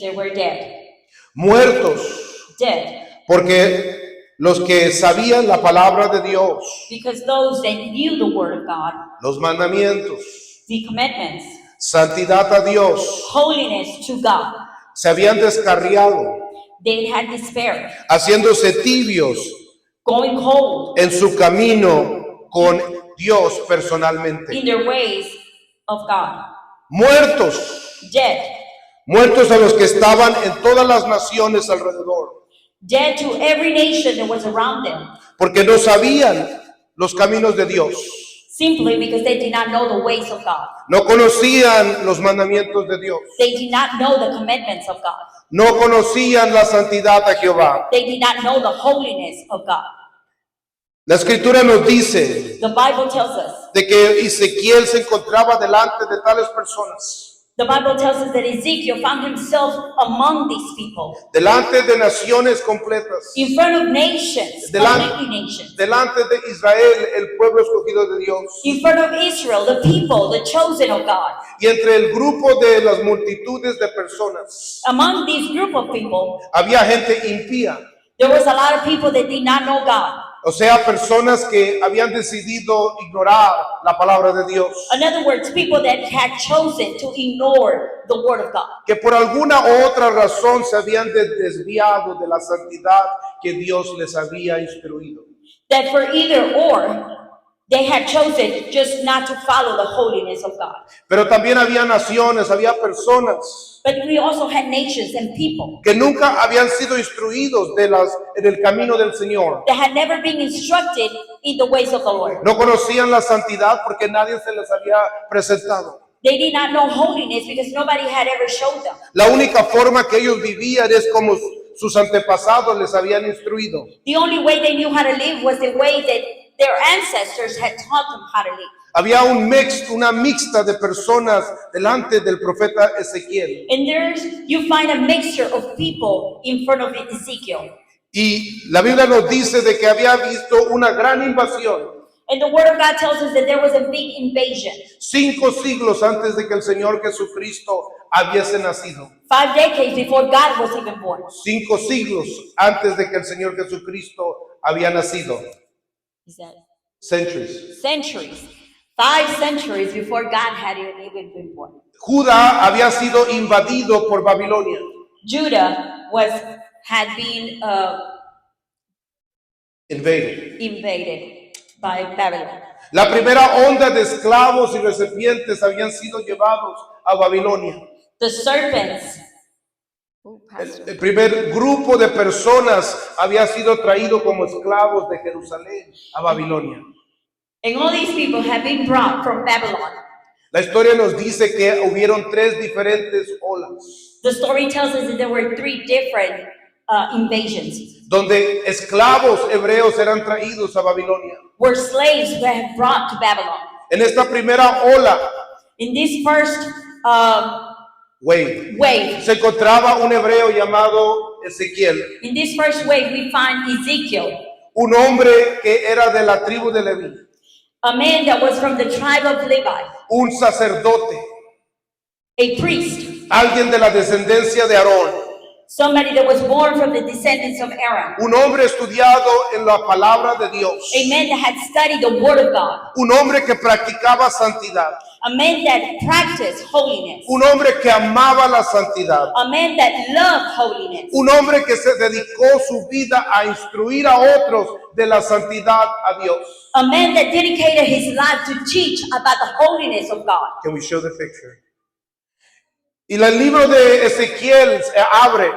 They were dead. Muertos, Dead. porque los que sabían la palabra de Dios, Because those that knew the word of God, los mandamientos, the commandments, santidad a Dios, holiness to God, se habían descarriado, they had despair, haciéndose tibios going cold en su camino con Dios personalmente. in their ways of God. Muertos, Dead. muertos a los que estaban en todas las naciones alrededor, Dead to every nation that was around them, porque no sabían los caminos de Dios, simply because they did not know the ways of God. no conocían los mandamientos de Dios, They did not know the commandments of God. no conocían la santidad a Jehová. They did not know the holiness of God. La escritura nos dice The Bible tells us, de que Ezequiel se encontraba delante de tales personas, the Bible tells us that Ezekiel found himself among these people, delante de naciones completas, in front of nations, completely nations, delante de Israel, el pueblo escogido de Dios, in front of Israel, the people, the chosen of God. y entre el grupo de las multitudes de personas Among this group of people, había gente impía, there was a lot of people that did not know God. o sea, personas que habían decidido ignorar la palabra de Dios, In other words, people that had chosen to ignore the word of God, que por alguna otra razón se habían desviado de la santidad que Dios les había instruido. that for either or, they had chosen just not to follow the holiness of God. Pero también había naciones, había personas But we also had nations and people que nunca habían sido instruidos en el camino del Señor. that had never been instructed in the ways of the Lord. No conocían la santidad porque nadie se les había presentado. They did not know holiness because nobody had ever showed them. La única forma que ellos vivían es como sus antepasados les habían instruido. The only way they knew how to live was the way that their ancestors had taught them how to live. Había una mixta de personas delante del profeta Ezequiel. And you find a mixture of people in front of Ezekiel. Y la Biblia nos dice de que había visto una gran invasión And the word of God tells us that there was a big invasion. 5 siglos antes de que el Señor Jesucristo hubiese nacido. 5 decades before God was even born. 5 siglos antes de que el Señor Jesucristo había nacido. Is that Centuries. centuries? 5 centuries before God had even been born. Judá había sido invadido por Babilonia. Judah had been invaded by Babylon. La primera onda de esclavos y recipientes habían sido llevados a Babilonia. The serpents. El primer grupo de personas había sido traído como esclavos de Jerusalén a Babilonia. And all these people have been brought from Babylon. La historia nos dice que hubieron 3 diferentes olas, The story tells us that there were 3 different invasions, donde esclavos hebreos eran traídos a Babilonia. where slaves were brought to Babylon. En esta primera ola, In this first wave, wave, se encontraba un hebreo llamado Ezequiel, we find Ezekiel, un hombre que era de la tribu de Leví, a man that was from the tribe of Levi, un sacerdote, a priest, alguien de la descendencia de Aarón, somebody that was born from the descendants of Aaron, un hombre estudiado en la palabra de Dios, a man that had studied the word of God, un hombre que practicaba santidad, a man that practiced holiness, un hombre que amaba la santidad, a man that loved holiness, un hombre que se dedicó su vida a instruir a otros de la santidad a Dios. a man that dedicated his life to teach about the holiness of God. Can we show the picture? Y el libro de Ezequiel se abre,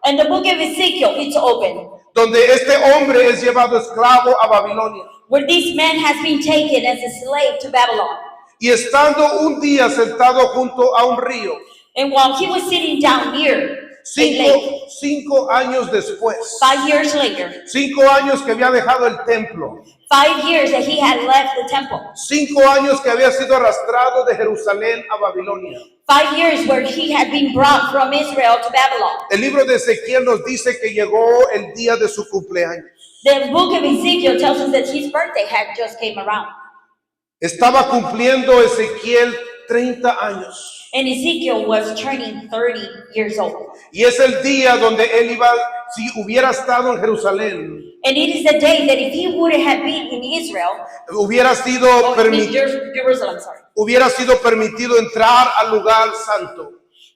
And the book of Ezekiel, it's open, donde este hombre es llevado esclavo a Babilonia. where this man has been taken as a slave to Babylon. Y estando un día sentado junto a un río, And while he was sitting down near a lake, 5 años después, 5 years later, 5 años que había dejado el templo, 5 years that he had left the temple, 5 años que había sido arrastrado de Jerusalén a Babilonia. 5 years where he had been brought from Israel to Babylon. El libro de Ezequiel nos dice que llegó el día de su cumpleaños. The book of Ezekiel tells us that his birthday had just came around. Estaba cumpliendo Ezequiel 30 años. And Ezekiel was turning 30 years old. Y es el día donde él iba, si hubiera estado en Jerusalén, And it is the day that if he would have been in Israel, hubiera sido, or in permi- Jerusalem, sorry, hubiera sido permitido entrar al lugar santo.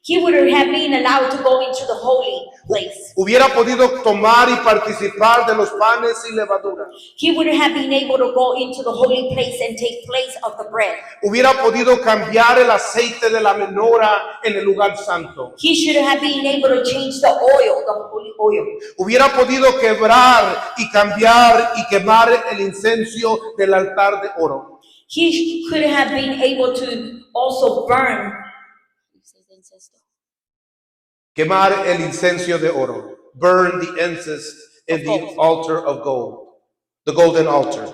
he would have been allowed to go into the holy place. Hubiera podido tomar y participar de los panes y levaduras. He would have been able to go into the holy place and take place of the bread. Hubiera podido cambiar el aceite de la menora en el lugar santo. He should have been able to change the oil, the holy oil. Hubiera podido quebrar y cambiar y quemar el incenso del altar de oro. He could have been able to also burn. Quemar el incienso de oro. Burn the incense in the altar of gold. The golden altar.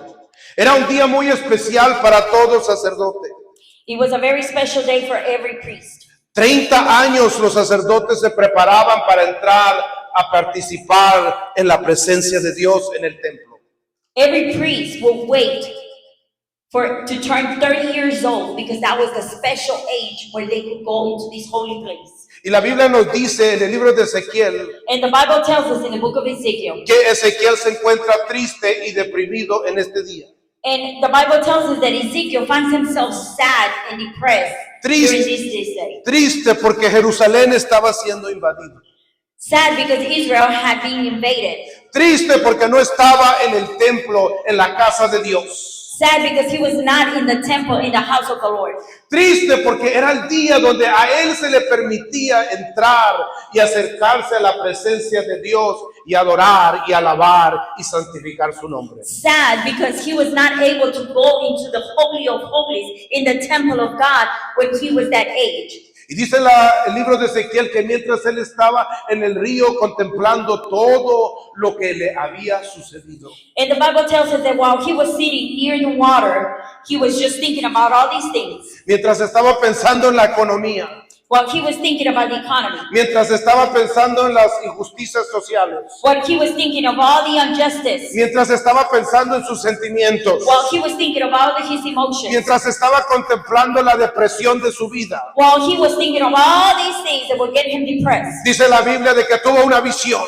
Era un día muy especial para todo sacerdote. It was a very special day for every priest. 30 años los sacerdotes se preparaban para entrar a participar en la presencia de Dios en el templo. Every priest will wait to turn 30 years old because that was the special age where they could go into this holy place. Y la Biblia nos dice en el libro de Ezequiel And the Bible tells us in the book of Ezekiel, que Ezequiel se encuentra triste y deprimido en este día. and the Bible tells us that Ezekiel finds himself sad and depressed during this day. Triste porque Jerusalén estaba siendo invadido. Sad because Israel had been invaded. Triste porque no estaba en el templo, en la casa de Dios. Sad because he was not in the temple, in the house of the Lord. Triste porque era el día donde a él se le permitía entrar y acercarse a la presencia de Dios y adorar y alabar y santificar su nombre. Sad because he was not able to go into the Holy of Holies in the temple of God when he was that age. Y dice el libro de Ezequiel que mientras él estaba en el río contemplando todo lo que le había sucedido. And the Bible tells us that while he was sitting near the water, he was just thinking about all these things. Mientras estaba pensando en la economía. While he was thinking about the economy. Mientras estaba pensando en las injusticias sociales. While he was thinking of all the injustice. Mientras estaba pensando en sus sentimientos. While he was thinking of all his emotions. Mientras estaba contemplando la depresión de su vida. While he was thinking of all these things that would get him depressed. Dice la Biblia de que tuvo una visión.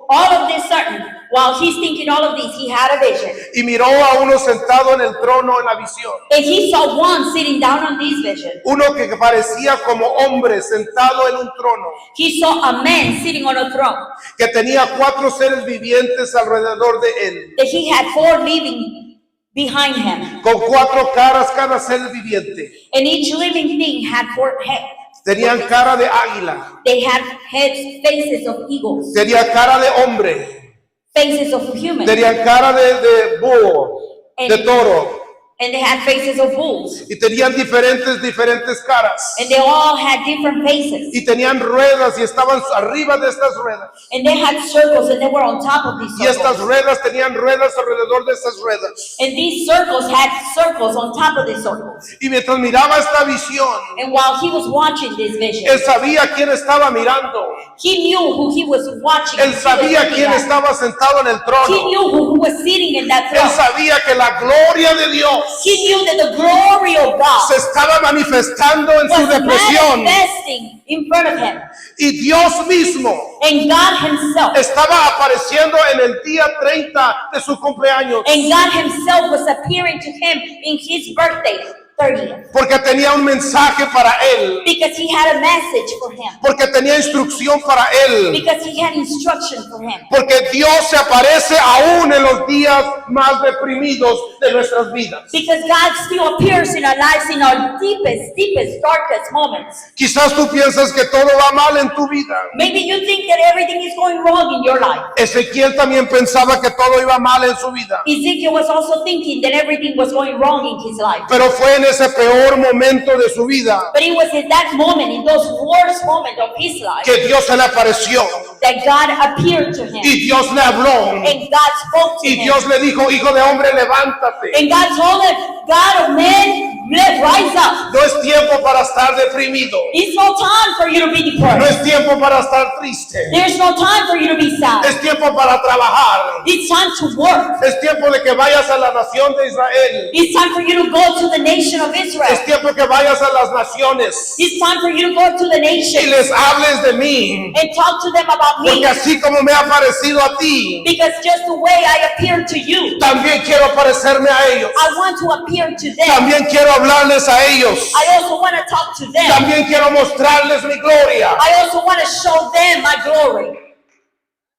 All of this certain, while he's thinking all of these, he had a vision. Y miró a uno sentado en el trono en la visión. And he saw one sitting down on this vision. Uno que parecía como hombre sentado en un trono. He saw a man sitting on a throne. Que tenía 4 seres vivientes alrededor de él. That he had 4 living behind him. Con 4 caras cada ser viviente. And each living thing had 4 heads. Tenían cara de águila. They had heads, faces of eagles. Tenía cara de hombre. Faces of humans. Tenían cara de búho, de toro. And they had faces of bulls. Y tenían diferentes caras. And they all had different faces. Y tenían ruedas y estaban arriba de estas ruedas. And they had circles and they were on top of these Y circles. estas ruedas tenían ruedas alrededor de estas ruedas. And these circles had circles on top of these circles. Y mientras miraba esta visión, And while he was watching this vision, él sabía quién estaba mirando. he knew who he was watching. Él sabía quién estaba sentado en el He trono. knew who was sitting in that Él throne. sabía que la gloria de Dios He knew that the glory of God se estaba manifestando en su was depresión. manifesting in front of him. Y Dios mismo And God himself. estaba apareciendo en el día 30 de su cumpleaños. And God himself was appearing to him in his birthday, 30th. Porque tenía un mensaje para él. Because he had a message for him. Porque tenía instrucción para él. Because he had instruction for him. Porque Dios se aparece aún en los días más deprimidos de nuestras vidas. Because God still appears in our lives in our deepest, darkest moments. Quizás tú piensas que todo va mal en tu vida. Maybe you think that everything is going wrong in your life. Ezequiel también pensaba que todo iba mal en su vida. Ezekiel was also thinking that everything was going wrong in his life. Pero fue en ese peor momento de su vida But it was in that moment, in those worst moments of his life, que Dios se le apareció that God appeared to him. y Dios le habló And God spoke to y him. Dios le dijo, hijo de hombre, levántate. And God told him, God of man, Rise up. No es tiempo para estar deprimido. It's no time for you to be No depressed. es tiempo para estar triste. There's no time for you to be sad. Es tiempo para trabajar. It's time to work. Es tiempo de que vayas a la nación de Israel. It's time for you to go to the nation of Israel. Es tiempo que vayas a las naciones It's time for you to go to the y nation les hables de mí. and talk to them about me. Porque así como me ha parecido a ti, Because just the way I appear to you, también quiero parecerme a ellos. I want to appear to them. También quiero hablarles a ellos. I also want to talk to them. También quiero mostrarles mi gloria. I also want to show them my glory.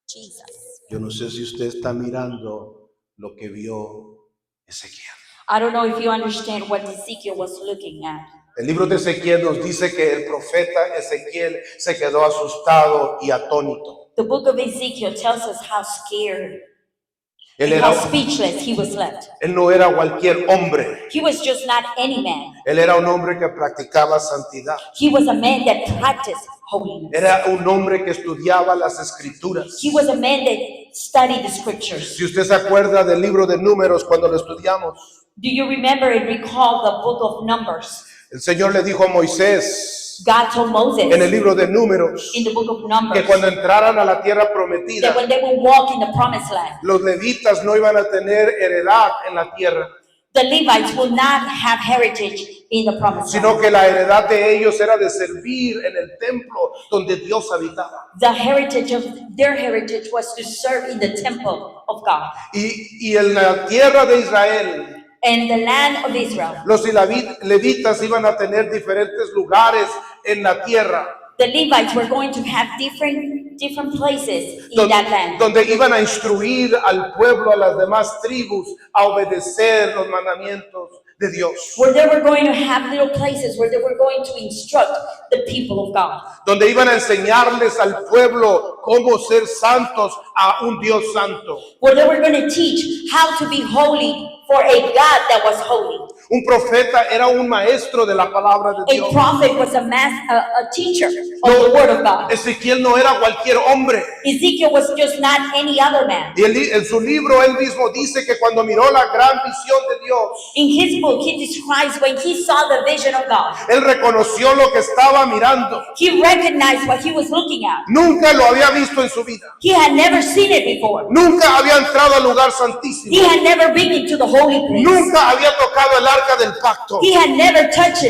Jesus. Yo no sé si usted está mirando lo que vio Ezequiel. I don't know if you understand what Ezekiel was looking at. El libro de Ezequiel nos dice que el profeta Ezequiel se quedó asustado y atónito. The book of Ezekiel tells us how scared Él, and how era, speechless he was left. él no era cualquier hombre. He was just not any man. Él era un hombre que practicaba santidad. He was a man that practiced holiness. Era un hombre que estudiaba las escrituras. He was a man that studied the scriptures. Si usted se acuerda del libro de Números cuando lo estudiamos, Do you remember and recall the book of Numbers? el Señor le dijo a Moisés God told Moses en el libro de Números in the book of que Numbers cuando entraran a la tierra that prometida, when they will walk in the promised land, los levitas no iban a tener heredad en la tierra, the Levites will not have heritage in the promised sino land. que la heredad de ellos era de servir en el templo donde Dios habitaba. The heritage of their heritage was to serve in the temple of God. Y en la tierra de Israel, And the land of Israel, los levitas iban a tener diferentes lugares en la tierra the Levites were going to have different places in that land, donde iban a instruir al pueblo, a las demás tribus, a obedecer los mandamientos de Dios. where they were going to have little places where they were going to instruct the people of God, Donde iban a enseñarles al pueblo cómo ser santos a un Dios santo. where they were going to teach how to be holy for a God that was holy. Un profeta era un maestro de la palabra de A Dios. prophet was a teacher of the word of God. Ezequiel no era cualquier hombre. Ezekiel was just not any other man. Y en su libro él mismo dice que cuando miró la gran visión de Dios, In his book, he describes when he saw the vision of God. él reconoció lo que estaba mirando. He recognized what he was looking at. Nunca lo había visto en su vida. He had never seen it before. Nunca había entrado al lugar He santísimo. had never been into the holy place. Nunca había tocado el arca del pacto. He had never touched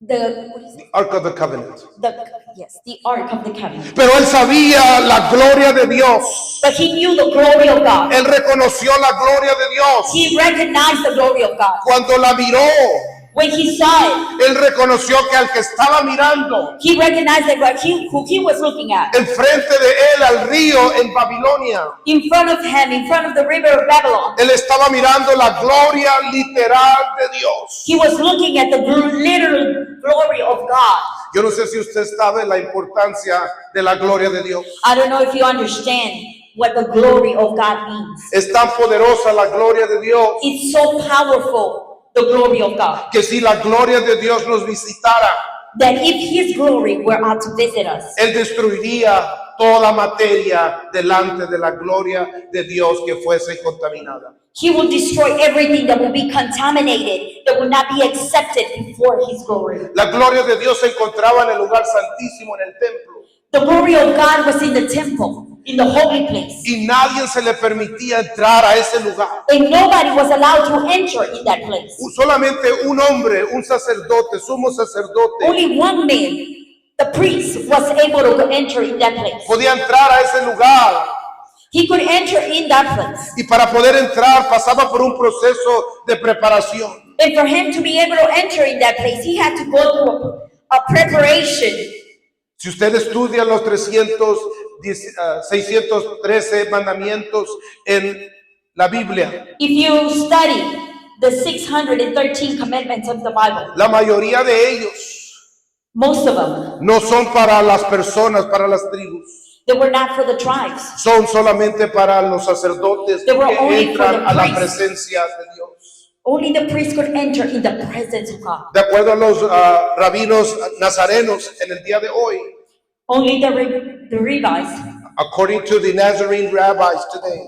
what is it? Ark of the Covenant. The ark of the covenant. Pero él sabía la gloria de Dios. But he knew the glory of God. Él reconoció la gloria de Dios. He recognized the glory of God. Cuando la miró, When he saw it, él reconoció que al que estaba mirando he recognized that who he was looking at. enfrente de él al río en Babilonia, In front of him, in front of the river of Babylon, él estaba mirando la gloria literal de Dios. he was looking at the literal glory of God. Yo no sé si usted sabe la importancia de la gloria de Dios. I don't know if you understand what the glory of God means. Es tan poderosa la gloria de Dios It's so powerful, the glory of God, que si la gloria de Dios nos visitara, that if his glory were out to visit us, él destruiría toda materia delante de la gloria de Dios que fuese contaminada. he will destroy everything that will be contaminated, that will not be accepted before his glory. La gloria de Dios se encontraba en el lugar santísimo, en el templo, The glory of God was in the temple, in the holy place. y nadie se le permitía entrar a ese lugar. And nobody was allowed to enter in that place. Solamente un hombre, un sacerdote, sumo sacerdote, Only one man, the priest, was able to enter in that place. podía entrar a ese lugar. He could enter in that place. Y para poder entrar pasaba por un proceso de preparación. And for him to be able to enter in that place, he had to go through a preparation. Si usted estudia los 613 mandamientos en la Biblia, If you study the 613 commandments of the Bible, la mayoría de ellos most of them, no son para las personas, para las tribus. they were not for the tribes. Son solamente para los sacerdotes They were que only for entran the a la priests. presencia de Dios. Only the priest could enter in the presence of God. De acuerdo a los rabinos nazarenos en el día de hoy, Only the rabbis according to the Nazarene rabbis today,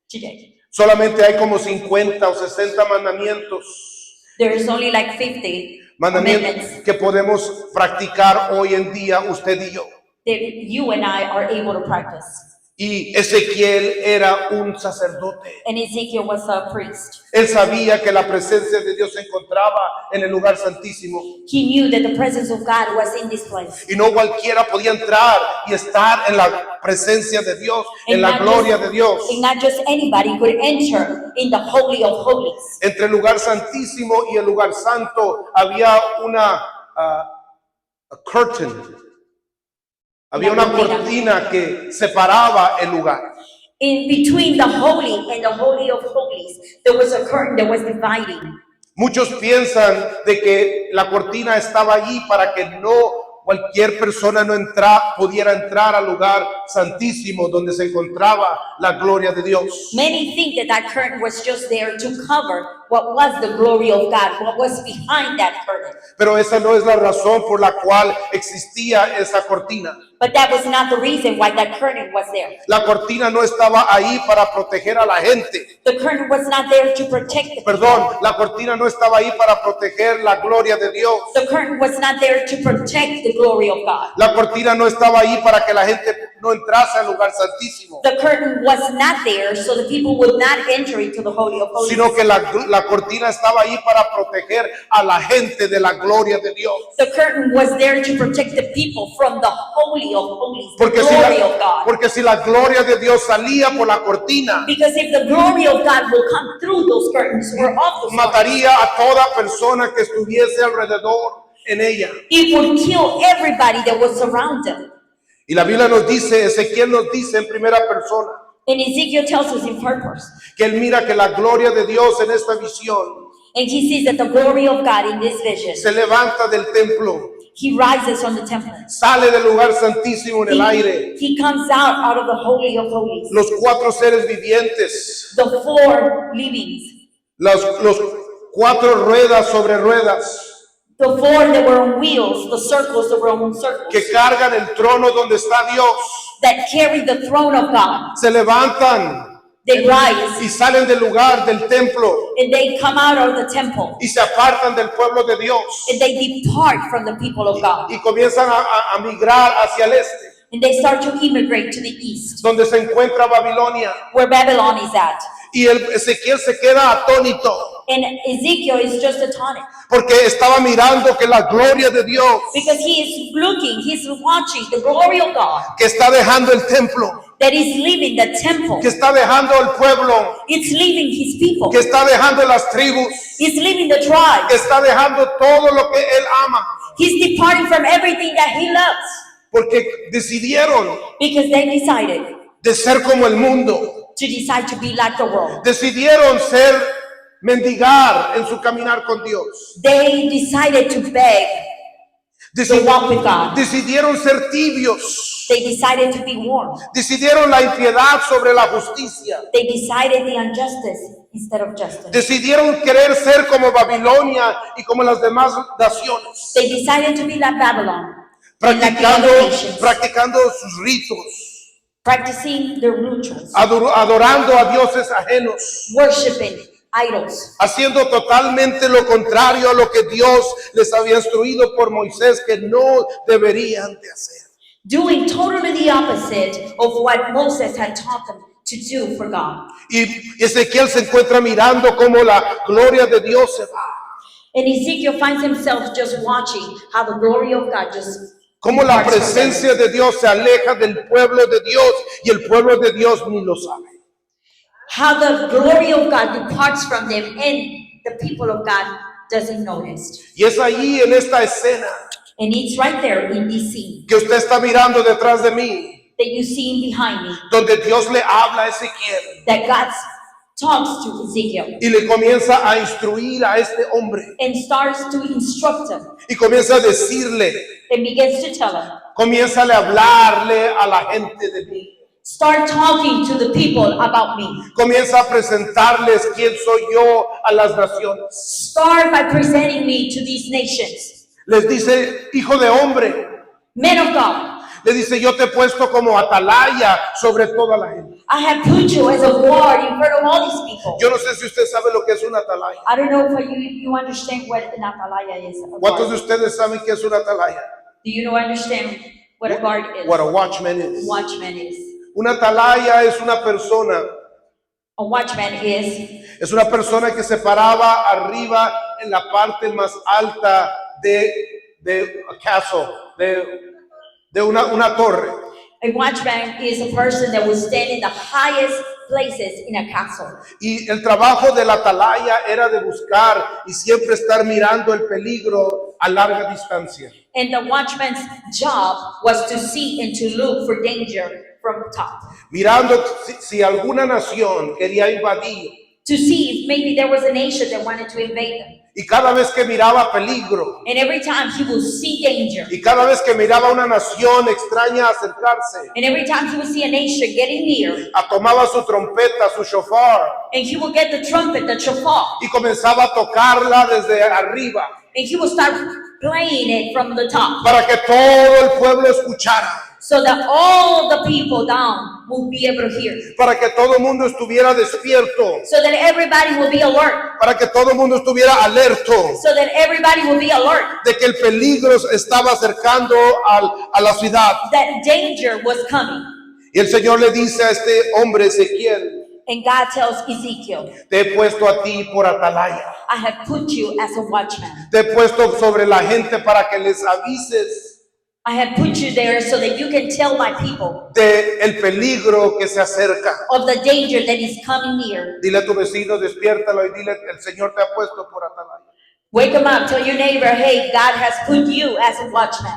today. solamente hay como 50 o 60 mandamientos There's only like 50 mandamientos amendments que podemos practicar hoy en día usted y yo. that you and I are able to practice. Y Ezequiel era un sacerdote. And Ezekiel was a priest. Él sabía que la presencia de Dios se encontraba en el lugar santísimo. He knew that the presence of God was in this place. Y no cualquiera podía entrar y estar en la presencia de Dios, en And la not gloria just- de Dios. And not just anybody could enter in the Holy of Holies. Entre el lugar santísimo y el lugar santo había una a curtain. Había una cortina que separaba el lugar. In between the Holy and the Holy of Holies, there was a curtain that was dividing. Muchos piensan de que la cortina estaba allí para que no cualquier persona pudiera entrar al lugar santísimo donde se encontraba la gloria de Dios. Many think that that curtain was just there to cover what was the glory of God, what was behind that curtain. Pero esa no es la razón por la cual existía esa cortina. But that was not the reason why that curtain was there. La cortina no estaba ahí para proteger a la gente. The curtain was not there to protect the people. Perdón, la cortina no estaba ahí para proteger la gloria de Dios. The curtain was not there to protect the glory of God. La cortina no estaba ahí para que la gente no entrase al lugar santísimo, The curtain was not there so the people would not enter into the Holy of Holies. sino que la cortina estaba ahí para proteger a la gente de la gloria de Dios. The curtain was there to protect the people from the Holy of Holies, the Porque glory of God. porque si la gloria de Dios salía por la cortina, Because if the glory of God will come through those curtains or off those curtains, mataría a toda persona que estuviese alrededor en ella. it would kill everybody that was around them. Y la Biblia nos dice, Ezequiel nos dice en primera persona, And Ezekiel tells us in first person. que él mira que la gloria de Dios en esta visión And he sees that the glory of God in this vision, se levanta del templo, he rises on the temple. sale del lugar santísimo en el aire. He comes out of the Holy of Holies. Los cuatro seres vivientes, The four livings, los cuatro ruedas sobre ruedas the four that were on wheels, the circles that were on circles, que cargan el trono donde está Dios, that carry the throne of God. se levantan They rise y salen del lugar del templo and they come out of the temple y se apartan del pueblo de Dios and they depart from the people of God. y comienzan a migrar hacia el este, And they start to immigrate to the east, donde se encuentra Babilonia. where Babylon is at. Y Ezequiel se queda atónito And Ezekiel is just a tonic porque estaba mirando que la gloria de Dios because he is looking, he's watching the glory of God que está dejando el templo, that is leaving the temple. que está dejando el pueblo, It's leaving his people. que está dejando las tribus, He's leaving the que tribes. está dejando todo lo que él ama, He's departing from everything that he loves porque decidieron because they decided de ser como el mundo, to decide to be like the world. decidieron mendigar en su caminar con Dios, They decided to beg to walk with God. decidieron ser tibios, They decided to be warm. decidieron la impiedad sobre la justicia, They decided the injustice instead of justice. decidieron querer ser como Babilonia y como las demás naciones, They decided to be like Babylon, and like the other nations, practicando sus ritos, practicing their rituals, adorando a dioses ajenos, worshiping idols, haciendo totalmente lo contrario a lo que Dios les había instruido por Moisés que no deberían de hacer. doing totally the opposite of what Moses had taught them to do for God. Y Ezequiel se encuentra mirando cómo la gloria de Dios se va, And Ezekiel finds himself just watching how the glory of God just cómo la departs from them. presencia de Dios se aleja del pueblo de Dios y el pueblo de Dios ni lo sabe. How the glory of God departs from them and the people of God doesn't notice. Y es ahí en esta escena And it's right there in this scene que usted está mirando detrás de mí, that you see behind me donde Dios le habla a Ezequiel that God talks to Ezekiel y le comienza a instruir a este hombre and starts to instruct him y comienza a decirle, and begins to tell him, comienza a hablarle a la gente de mí, start talking to the people about me. comienza a presentarles quién soy yo a las naciones. Start by presenting me to these nations. Les dice, hijo de hombre, Men of God, Le dice, yo te he puesto como atalaya sobre toda la gente. I have put you as a ward in front of all these people. Yo no sé si usted sabe lo que es una atalaya. I don't know if you understand what an atalaya is. A ¿Cuántos de guard. ustedes saben qué es una atalaya? Do you know understand what a guard is? What a watchman is. Watchman is. Una atalaya es una persona. A watchman is Es una persona que se paraba arriba en la parte más alta de a castle, de una torre. a watchman is a person that will stand in the highest places in a castle. Y el trabajo de la atalaya era de buscar y siempre estar mirando el peligro a larga distancia. And the watchman's job was to see and to look for danger from top. Mirando si alguna nación quería invadir. To see if maybe there was a nation that wanted to invade them. Y cada vez que miraba peligro, And every time he will see danger. y cada vez que miraba una nación extraña acercarse, And every time he would see a nation getting near. tomaba su trompeta, su shofar, And he will get the trumpet, the shofar. y comenzaba a tocarla desde arriba, And he will start playing it from the top. para que todo el pueblo escuchara, So that all the people down will be able to hear. para que todo el mundo estuviera despierto, So that everybody will be alert. para que todo el mundo estuviera alerto So that everybody will be alert. de que el peligro estaba acercando a la ciudad. That danger was coming. Y el Señor le dice a este hombre Ezequiel, And God tells Ezekiel, te he puesto a ti por atalaya, I have put you as a watchman. te he puesto sobre la gente para que les avises I have put you there so that you can tell my people de el peligro que se acerca. of the danger that is coming near. Dile a tu vecino, despiértalo y dile, el Señor te ha puesto por atalaya. Wake them up. Tell your neighbor, hey, God has put you as a watchman.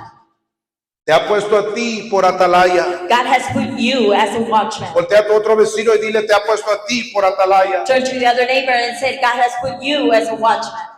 Te ha puesto a ti por atalaya. God has put you as a watchman. Voltea a tu otro vecino y dile, te ha puesto a ti por atalaya. Turn to the other neighbor and say, God has put you as a watchman.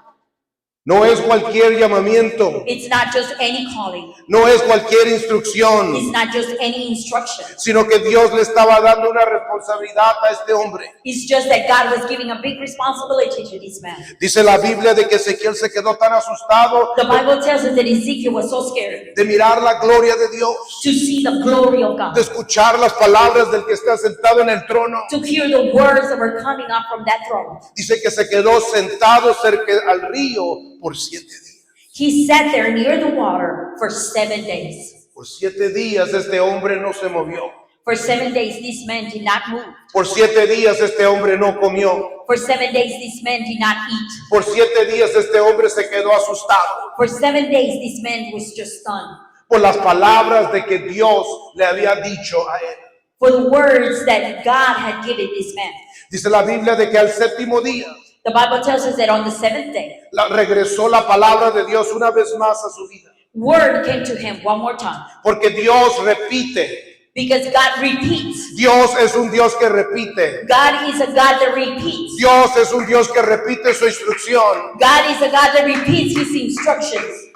No es cualquier llamamiento, It's not just any calling. no es cualquier instrucción, It's not just any instruction. sino que Dios le estaba dando una responsabilidad a este hombre. It's just that God was giving a big responsibility to this man. Dice la Biblia de que Ezequiel se quedó tan asustado The Bible tells us that Ezekiel was so scared de mirar la gloria de Dios, to see the glory of God, de escuchar las palabras del que está sentado en el trono. to hear the words that were coming up from that throne. Dice que se quedó sentado cerca al río por 7 días. He sat there near the water for 7 days. Por 7 días este hombre no se movió. For 7 days, this man did not move. Por 7 días este hombre no comió. For 7 days, this man did not eat. Por 7 días este hombre se quedó asustado For 7 days, this man was just stunned. por las palabras de que Dios le había dicho a él. For the words that God had given this man. Dice la Biblia de que al séptimo día The Bible tells us that on the 7th day, regresó la palabra de Dios una vez más a su vida. word came to him one more time. Porque Dios repite. Because God repeats. Dios es un Dios que repite. God is a God that repeats. Dios es un Dios que repite su instrucción. God is a God that repeats his instructions.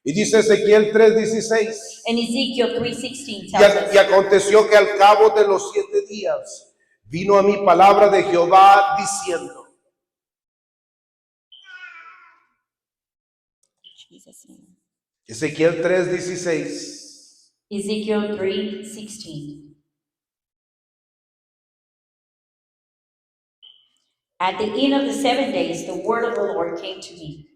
Y dice Ezequiel 3:16. And Ezekiel 3:16 tells us. Y aconteció que al cabo de los 7 días vino a mí palabra de Jehová diciendo. Ezequiel 3:16. Ezekiel 3:16. At the end of the 7 days, the word of the Lord came to me.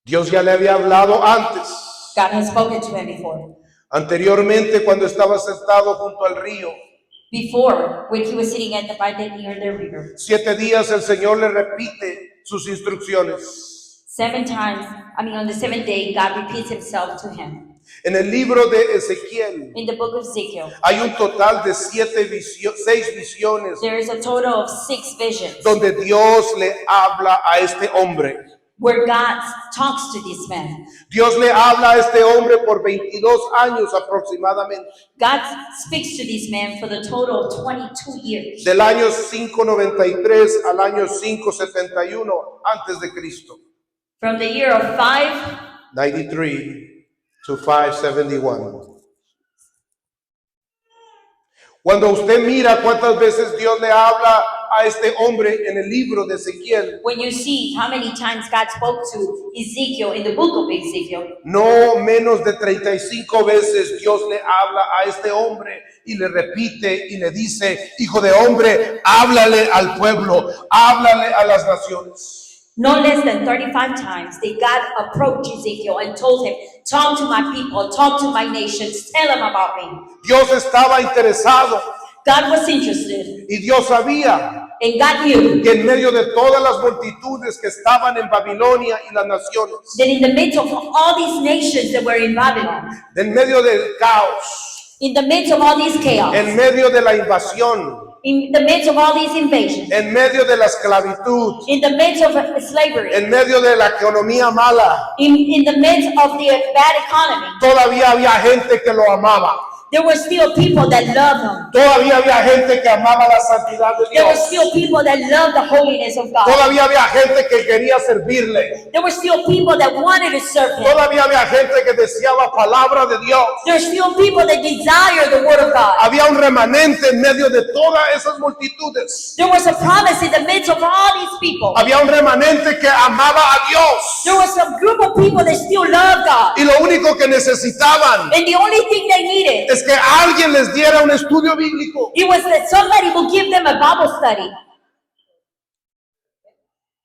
Dios ya le había hablado antes, God has spoken to him before. anteriormente cuando estaba sentado junto al río. Before, when he was sitting at the by the near the river. 7 días el Señor le repite sus instrucciones. 7 times, on the 7th day, God repeats himself to him. En el libro de Ezequiel In the book of Ezekiel, hay un total de 6 visiones there is a total of 6 visions donde Dios le habla a este hombre. where God talks to this man. Dios le habla a este hombre por 22 años aproximadamente. God speaks to this man for the total of 22 years. Del año 593 al año 571 antes de Cristo. From the year of 93 to 571. Cuando usted mira cuántas veces Dios le habla a este hombre en el libro de Ezequiel, when you see how many times God spoke to Ezekiel in the book of Ezekiel, no menos de 35 veces Dios le habla a este hombre y le repite y le dice: hijo de hombre, háblale al pueblo, háblale a las naciones. no less than 35 times did God approach Ezekiel and told him, talk to my people, talk to my nations, tell them about me. Dios estaba interesado God was interested, y Dios sabía and God knew que en medio de todas las multitudes que estaban en Babilonia y las naciones, that in the midst of all these nations that were in Babylon, en medio del caos, in the midst of all these chaos, en medio de la invasión, in the midst of all these invasions, en medio de la esclavitud, in the midst of slavery, en medio de la economía mala, in the midst of the bad economy, todavía había gente que lo amaba. there were still people that loved him. Todavía había gente que amaba la santidad de There were Dios. still people that loved the holiness of God. Todavía había gente que quería servirle. There were still people that wanted to serve him. Todavía había gente que deseaba palabra de Dios. There are still people that desire the word of God. Había un remanente en medio de todas esas multitudes. There was a promise in the midst of all these people. Había un remanente que amaba a Dios. There was a group of people that still loved God. Y lo único que necesitaban And the only thing they needed, es que alguien les diera un estudio bíblico. it was that somebody would give them a Bible study.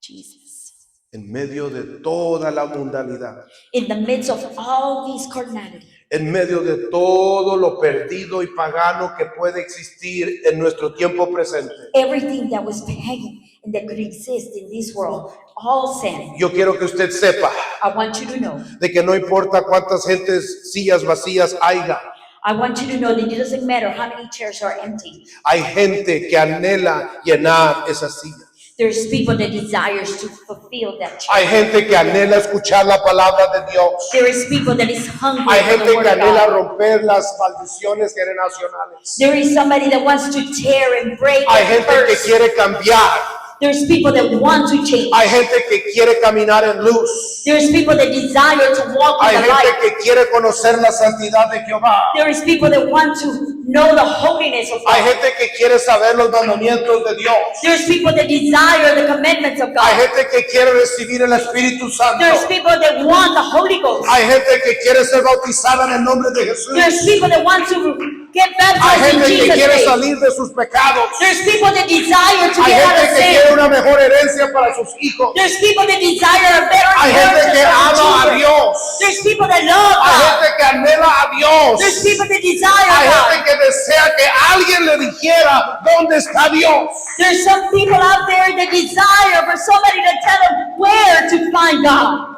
Jesus. En medio de toda la mundanidad, In the midst of all these carnality, en medio de todo lo perdido y pagano que puede existir en nuestro tiempo presente, everything that was pagan and that could exist in this world, all sin. yo quiero que usted sepa I want you to know. de que no importa cuántas gentes, sillas vacías haya, I want you to know that it doesn't matter how many chairs are empty. hay gente que anhela llenar esas sillas. There's people that desires to fulfill that chair. Hay gente que anhela escuchar la palabra de Dios. There is people that is hungry Hay for the gente word que of anhela God. romper las maldiciones generacionales. There is somebody that wants to tear and break Hay and gente que curse. quiere cambiar. There's people that want to change. Hay gente que quiere caminar en luz. There's people that desire to walk Hay in the gente light. que quiere conocer la santidad de Jehová. There is people that want to know the holiness of Hay God. gente que quiere saber los mandamientos de Dios. There's people that desire the commandments of Hay God. gente que quiere recibir el Espíritu Santo. There's people that want the Holy Ghost. Hay gente que quiere ser bautizada en el nombre de Jesús. There's people that want to get Hay baptized in gente que Jesus' quiere name. salir de sus pecados. There's people that desire to Hay get out gente of que quiere sin. una mejor herencia para sus hijos. There's people that desire a better Hay gente inheritance que for their ama a children. Dios. There's people that love Hay God. gente que anhela a Dios. There's people that desire Hay God. gente que desea que alguien le dijera dónde está Dios. There's some people out there that desire for somebody to tell them where to find God.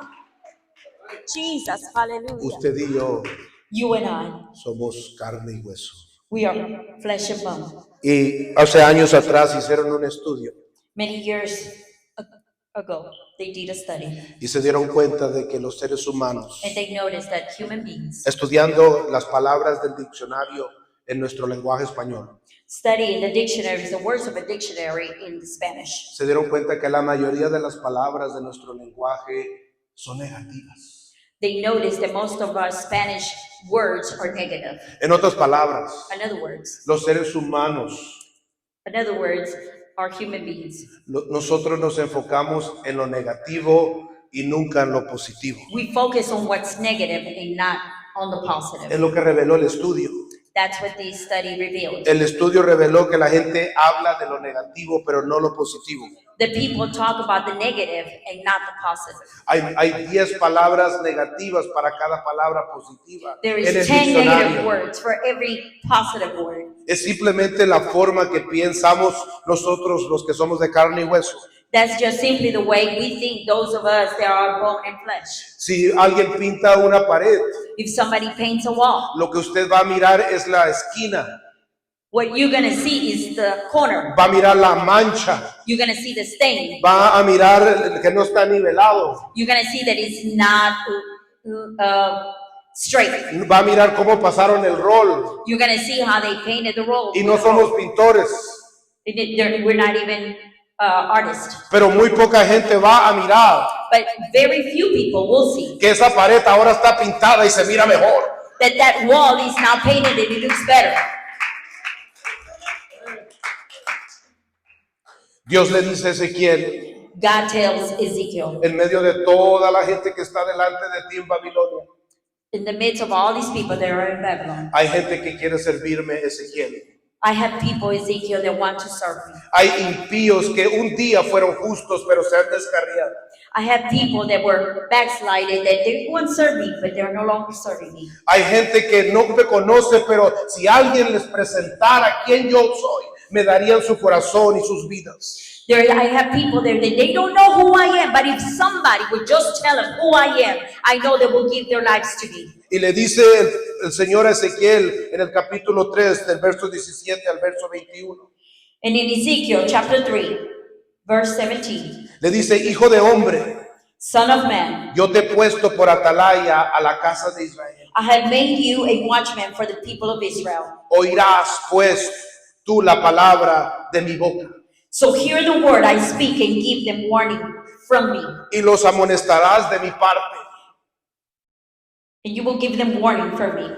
Jesus, hallelujah. Usted y yo You and I, somos carne y hueso. we are flesh and bone. Y hace años atrás hicieron un estudio Many years ago, they did a study y se dieron cuenta de que los seres humanos, and they noticed that human beings, estudiando las palabras del diccionario en nuestro lenguaje español, studying the dictionaries, the words of a dictionary in Spanish, se dieron cuenta que la mayoría de las palabras de nuestro lenguaje son negativas. they noticed that most of our Spanish words are negative. En otras palabras, In other words, los seres humanos, are human beings. nosotros nos enfocamos en lo negativo y nunca en lo positivo. We focus on what's negative and not on the Es positive. lo que reveló el estudio. That's what this study revealed. El estudio reveló que la gente habla de lo negativo, pero no lo positivo. The people talk about the negative and not the positive. Hay 10 palabras negativas para cada palabra positiva There en el is 10 negative diccionario. words for every positive word. Es simplemente la forma que pensamos nosotros los que somos de carne y hueso. That's just simply the way we think, those of us that are bone and flesh. Si alguien pinta una pared, If somebody paints a wall, lo que usted va a mirar es la esquina, what you're going to see is the corner. va a mirar la mancha, You're going to see the stain. va a mirar que no está nivelado, You're going to see that it's not straight. va a mirar cómo pasaron el rol. You're going to see how they painted the roll. Y no somos pintores, We're not even artists. pero muy poca gente va a mirar But very few people will see que esa pared ahora está pintada y se mira mejor. that wall is now painted and it looks better. Dios le dice a Ezequiel, God tells Ezekiel, en medio de toda la gente que está delante de ti en Babilonia, in the midst of all these people that are in Babylon, hay gente que quiere servirme, Ezequiel. I have people, Ezekiel, that want to serve me. Hay impíos que un día fueron justos, pero se han descarriado. I have people that were backslided, that they once served me, but they're no longer serving me. Hay gente que no me conoce, pero si alguien les presentara quién yo soy, me darían su corazón y sus vidas. I have people there that they don't know who I am, but if somebody would just tell them who I am, I know they will give their lives to me. Y le dice el Señor a Ezequiel en el capítulo 3, del verso 17 al verso 21. And in Ezekiel chapter 3, verse 17, Le dice, hijo de hombre, Son of man, yo te he puesto por atalaya a la casa de Israel. I have made you a watchman for the people of Israel. Oirás pues tú la palabra de mi boca So hear the word I speak and give them warning from me. y los amonestarás de mi parte. And you will give them warning from me.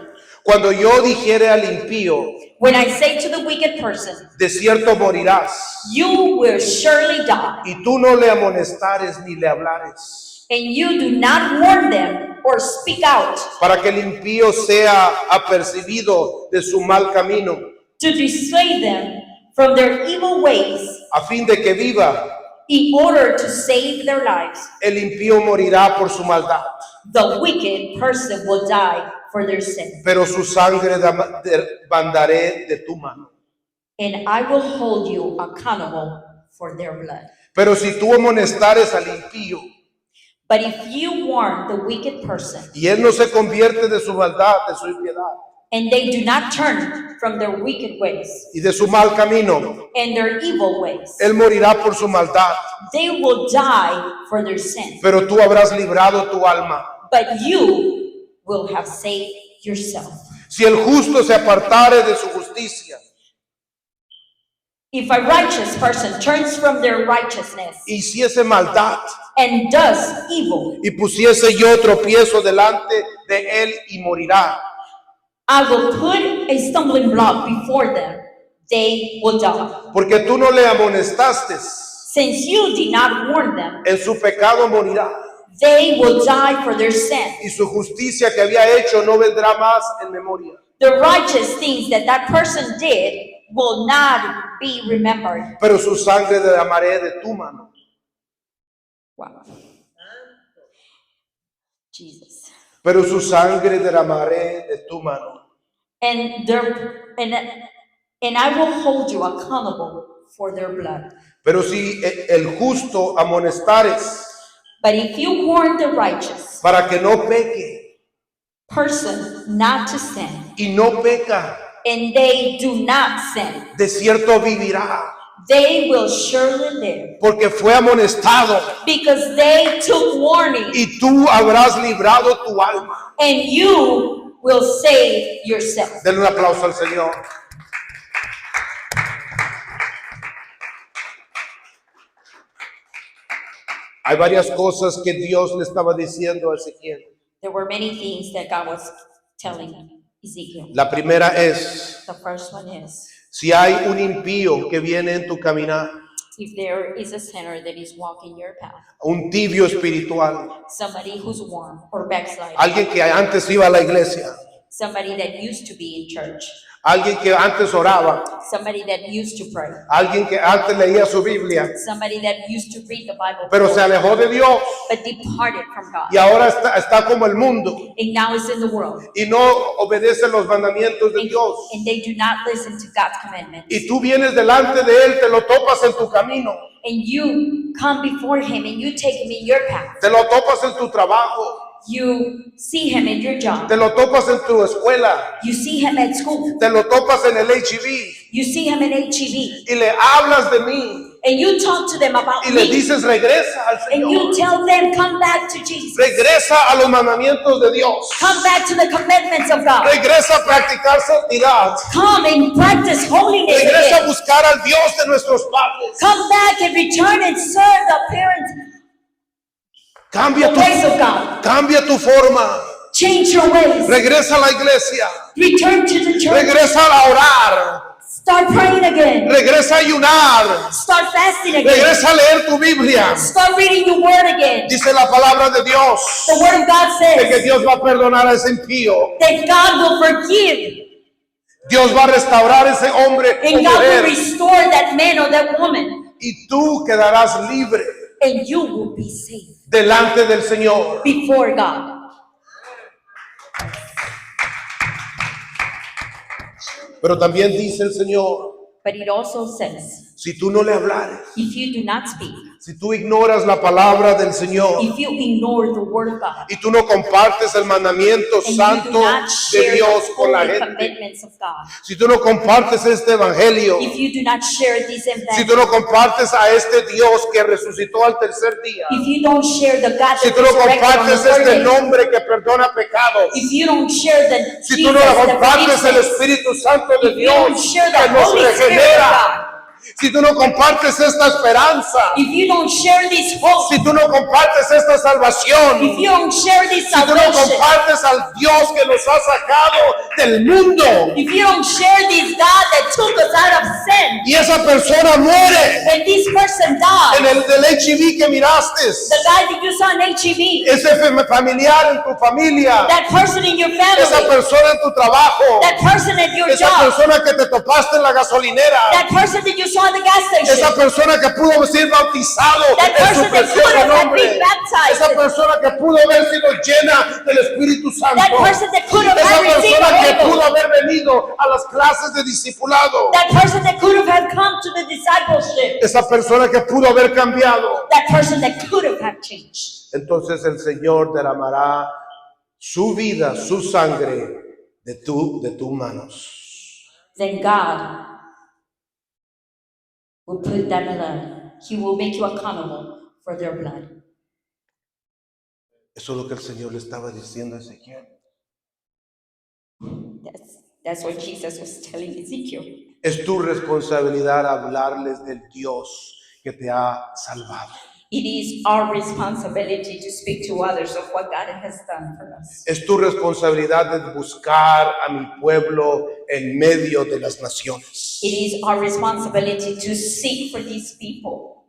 Cuando yo dijere al impío, When I say to the wicked person, de cierto morirás, you will surely die, y tú no le amonestares ni le hablares, and you do not warn them or speak out para que el impío sea apercibido de su mal camino, to dissuade them from their evil ways a fin de que viva. in order to save their lives. El impío morirá por su maldad, The wicked person will die for their sin, pero su sangre demandaré de tu mano. and I will hold you accountable for their blood. Pero si tú amonestares al impío, But if you warn the wicked person, y él no se convierte de su maldad, de su impiedad and they do not turn from their wicked ways y de su mal camino, and their evil ways, él morirá por su maldad, they will die for their sin. pero tú habrás librado tu alma. But you will have saved yourself. Si el justo se apartare de su justicia If a righteous person turns from their righteousness y hiciese maldad and does evil, y pusiese yo tropiezo delante de él y morirá, I will put a stumbling block before them. They will die. porque tú no le amonestaste, Since you did not warn them, en su pecado morirá, they will die for their sin. y su justicia que había hecho no vendrá más en memoria. The righteous things that that person did will not be remembered. Pero su sangre derramaré de tu mano. Wow. Jesus. Pero su sangre derramaré de tu mano. And I will hold you accountable for their blood. Pero si el justo amonestares But if you warn the righteous para que no peque person not to sin, y no peca, and they do not sin, de cierto vivirá, they will surely live, porque fue amonestado because they took warning, y tú habrás librado tu alma. and you will save yourself. Denle un aplauso al Señor. Hay varias cosas que Dios le estaba diciendo a Ezequiel. There were many things that God was telling Ezekiel. La primera es, The first one is, si hay un impío que viene en tu caminar, if there is a sinner that is walking your path, un tibio espiritual, somebody who's warm or backsliding, alguien que antes iba a la iglesia, somebody that used to be in church, alguien que antes oraba, somebody that used to pray, alguien que antes leía su Biblia, somebody that used to read the Bible, pero se alejó de Dios but departed from God, y ahora está como el mundo and now is in the world, y no obedece los mandamientos de Dios. and they do not listen to God's commandments. Y tú vienes delante de él, te lo topas en tu camino, And you come before him and you take him in your path. te lo topas en tu trabajo, You see him in your job. te lo topas en tu escuela, You see him at school. te lo topas en el HIV You see him in HEB. y le hablas de mí And you talk to them about y le me. dices regresa al And you Señor, tell them, come back to Jesus. regresa a los mandamientos de Dios, Come back to the commandments of God. regresa a practicar santidad, Come and practice holiness regresa a again. buscar al Dios de nuestros padres, Come back and return and serve the parents, cambia the ways of God. cambia tu forma, Change your ways. regresa a la iglesia, Return to the church. regresa a orar, Start praying again. Regresa a ayunar. Start fasting again. Regresa a leer tu Biblia. Start reading your word again. Dice la palabra de Dios The word of God de que says Dios va a perdonar a ese impío. that God will forgive Dios va a restaurar a ese hombre o and God will mujer. restore that man or that woman, Y tú quedarás libre and you will be saved delante del Señor. before God. Pero también dice el Señor, But it also says, si tú no le hablares, if you do not speak, si tú ignoras la palabra del Señor if you ignore the word of God, y tú no compartes el mandamiento and you do santo not de share Dios the con la holy gente, commandments of God, si tú no compartes este evangelio, if you do not share these si tú no compartes a este Dios que resucitó al tercer día, if you don't share the God si that tú no resurrected on the compartes third este day, nombre que perdona pecados, if you don't share the si Jesus tú no that compartes forgives el sins, Espíritu Santo de if you don't Dios share the que nos Holy Spirit of regenera, God, si tú no compartes esta esperanza, if you don't share this hope, si tú no compartes esta salvación, if you don't share this si tú no salvation, compartes al Dios que nos ha sacado del mundo if you don't share this God that took us out of sin, y esa persona muere and this person en died, el del HIV que miraste, the guy that you saw in HEV, ese familiar en tu familia, that person in your esa family, persona en tu trabajo, that person at your esa job, persona que te topaste en la gasolinera, that person that you saw in the gas esa station, persona que pudo ser bautizado that en su person that could precioso have nombre, been baptized, esa persona que pudo haber sido llena del Espíritu Santo, that person that could have esa received the persona que Holy pudo Ghost, haber venido a las clases de discipulado, that person that could have come to the discipleship, esa persona que pudo haber cambiado. that person that could have changed. Entonces el Señor derramará su vida, su sangre de tus manos. Then God will put that blood. He will make you accountable for their blood. Eso es lo que el Señor le estaba diciendo a Ezequiel. That's what Jesus was telling Ezekiel. Es tu responsabilidad hablarles del Dios que te ha salvado. It is our responsibility to speak to others of what God has done for us. Es tu responsabilidad de buscar a mi pueblo en medio de las naciones. It is our responsibility to seek for these people.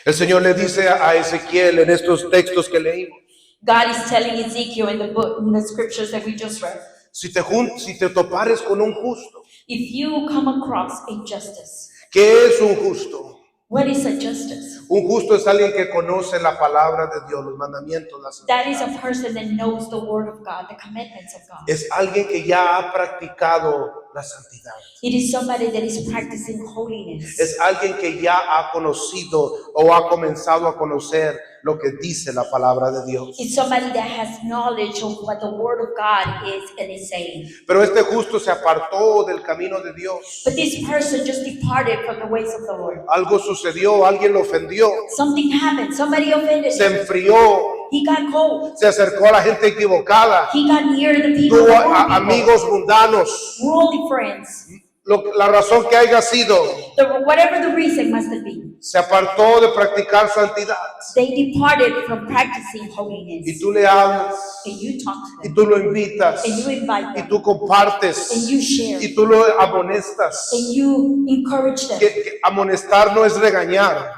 El Señor le dice a Ezequiel en estos textos que leímos, God is telling Ezekiel in the book, in the scriptures that we just read, si te topares con un justo, if you come across a justice, ¿qué es un justo? what is a justice? Un justo es alguien que conoce la palabra de Dios, los mandamientos, las That is a person that knows the word of God, the commandments of God. es alguien que ya ha practicado la santidad. It is somebody that is practicing holiness. Es alguien que ya ha conocido o ha comenzado a conocer lo que dice la palabra de Dios. It's somebody that has knowledge of what the word of God is and is saying. Pero este justo se apartó del camino de Dios. But this person just departed from the ways of the Lord. Algo sucedió, alguien lo ofendió, Something happened. Somebody offended se him. enfrió, He got cold. se acercó a la gente equivocada, He got near the people, tuvo the wrong people, amigos mundanos. worldly friends. La razón que haya sido, Whatever the reason must have been, se apartó de practicar santidad. they departed from practicing Y holiness. tú le hablas, And you talk to y them, tú lo invitas, and you invite y them, tú compartes, and you share, y tú lo amonestas. and you encourage them. Que amonestar no es regañar,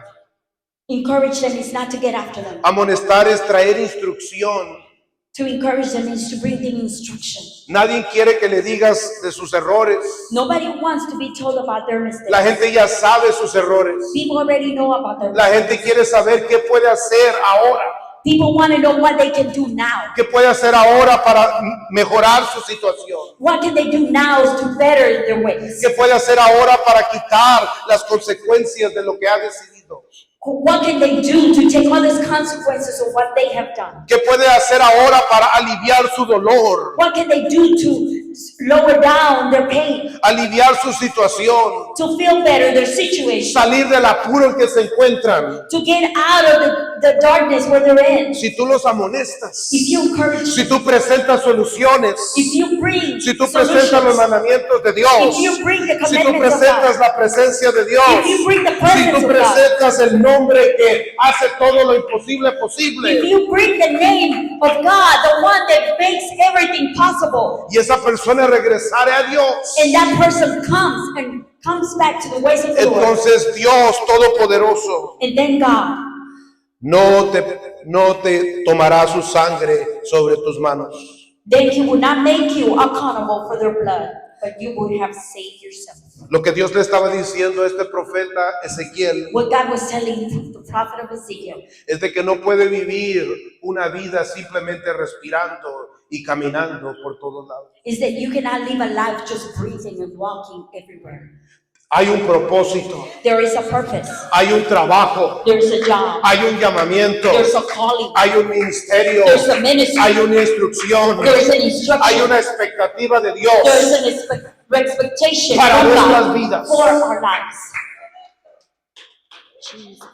Encourage them is not to get after them. amonestar es traer instrucción. To encourage them is to bring them instruction. Nadie quiere que le digas de sus errores. Nobody wants to be told about their mistakes. La gente ya sabe sus errores. People already know about their La mistakes. gente quiere saber qué puede hacer ahora, People want to know what they can do now. qué puede hacer ahora para mejorar su situación, What can they do now to better their ways? qué puede hacer ahora para quitar las consecuencias de lo que ha decidido, What can they do to take all these consequences of what they have done? qué puede hacer ahora para aliviar su dolor, What can they do to lower down their pain? aliviar su situación, To feel better their situation? salir del apuro en que se encuentran. To get out of the darkness where they're in. si tú los amonestas, If you encourage, si tú presentas soluciones, if you bring si tú presentas los solutions, mandamientos de Dios, if you bring the si tú commandments of presentas God, la presencia de Dios, if you bring the si presence tú of God, presentas el nombre que hace todo lo imposible posible, if you bring the name of God, the one that makes everything possible, y esa persona regresare a Dios, and that person comes back to the ways of the Lord, entonces Dios Todopoderoso and then God no te tomará su sangre sobre tus manos. then He will not make you accountable for their blood, but you would have saved yourself. Lo que Dios le estaba diciendo a este profeta Ezequiel What God was telling the prophet of Ezekiel es de que no puede vivir una vida simplemente respirando y caminando por todos lados. is that you cannot live a life just breathing and walking everywhere. Hay un propósito, There is a purpose. hay un trabajo, There's a job. hay un llamamiento, There's a calling. hay un ministerio, There's a ministry. hay una instrucción, There's an hay instruction. una expectativa de Dios. There's an expectation Para from nuestras God vidas. for our lives. Jesus.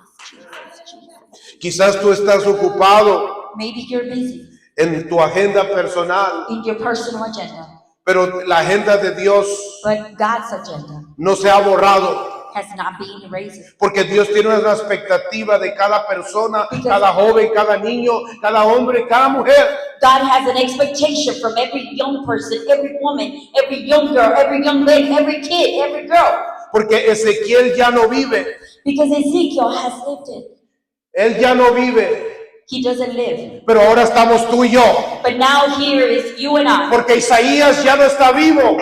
Quizás tú estás ocupado Maybe you're busy en tu agenda personal, in your personal agenda, pero la agenda de Dios but God's agenda no se ha borrado. has not been erased. Porque Dios tiene una expectativa de cada persona, Because- cada joven, cada niño, cada hombre, cada mujer. God has an expectation from every young person, every woman, every young girl, every young man, every kid, every girl. Porque Ezequiel ya no vive. Because Ezekiel has lived it. Él ya no vive. He doesn't live. Pero ahora estamos tú y yo. But now here is you and I. Porque Isaías ya no está vivo.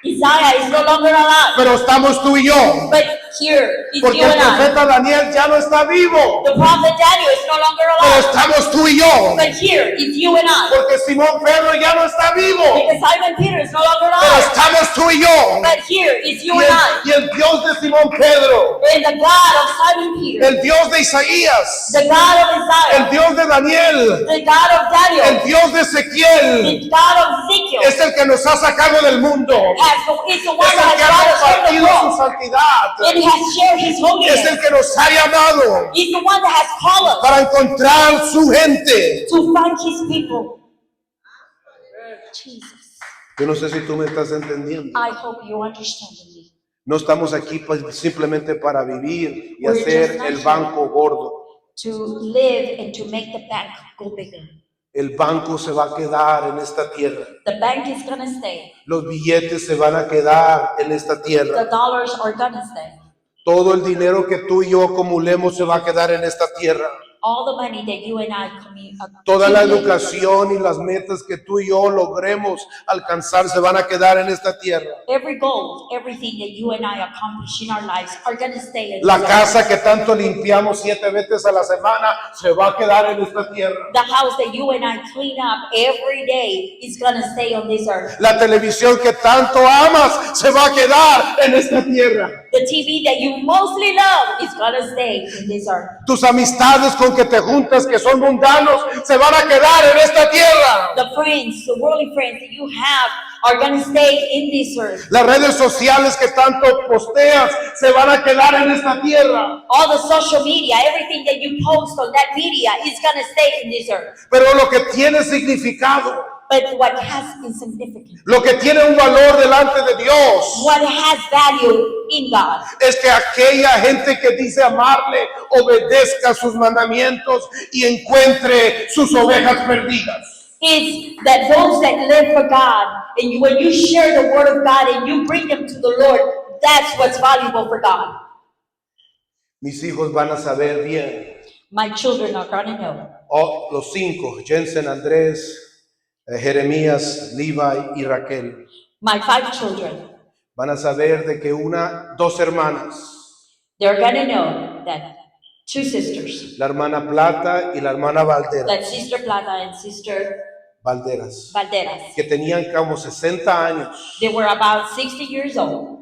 Isaiah is no longer alive. Pero estamos tú y yo. But here is Porque you el and I. profeta Daniel ya no está vivo. The prophet Daniel is no longer Pero alive. estamos tú y yo. But here is you and I. Porque Simón Pedro ya no está vivo. Because Simon Peter is no longer Pero alive. estamos tú y yo. But here is you Y and I. el Dios de Simón Pedro, And the God of Simon Peter, el Dios de Isaías, the God of el Isaiah, Dios de Daniel, the God of el Daniel, Dios de Ezequiel, the God of Ezekiel, es el que nos ha sacado del mundo. is the one Es el that que has ha brought us from the compartido su world. santidad. And has shared His Es holiness. el que nos ha llamado He's the one that has called us para encontrar su gente. to find His people. Jesus, Yo no sé si tú me estás entendiendo. I hope you understand me. No estamos aquí pues, simplemente para vivir y We're hacer just not el here. banco gordo. To live and to make the bank go bigger. El banco se va a quedar en esta tierra. The bank is gonna stay. Los billetes se van a quedar en esta The tierra. dollars are gonna stay. Todo el dinero que tú y yo acumulemos se va a quedar en esta tierra. All the money that you and I Toda la accumulate, educación y las metas que tú y yo logremos alcanzar se van a quedar en esta tierra. every goal, everything that you and I accomplish in our lives are gonna stay in La this casa earth. que tanto limpiamos 7 veces a la semana se va a quedar en esta tierra. The house that you and I clean up every day is gonna stay on this earth. La televisión que tanto amas se va a quedar en esta tierra. The TV that you mostly love is gonna stay in this earth. Tus amistades con que te juntas que son mundanos se van a quedar en esta tierra. The friends, the worldly friends that you have are gonna stay in this earth. Las redes sociales que tanto posteas se van a quedar en esta tierra. All the social media, everything that you post on that media is gonna stay in this earth. Pero lo que tiene significado, But what has insignificance, lo que tiene un valor delante de Dios, what has value in God, es que aquella gente que dice amarle obedezca sus mandamientos y encuentre sus ovejas perdidas. is that those that live for God, and when you share the word of God and you bring them to the Lord, that's what's valuable for God. Mis hijos van a saber bien. My children are gonna know. Oh, los 5, Jensen, Andrés, Jeremías, Levi y Raquel, My 5 children, van a saber de que dos hermanas, they're gonna know that 2 sisters, la hermana Plata y la hermana Valderas, that Sister Plata and Sister Valderas, Valderas, que tenían como 60 años. they were about 60 years old.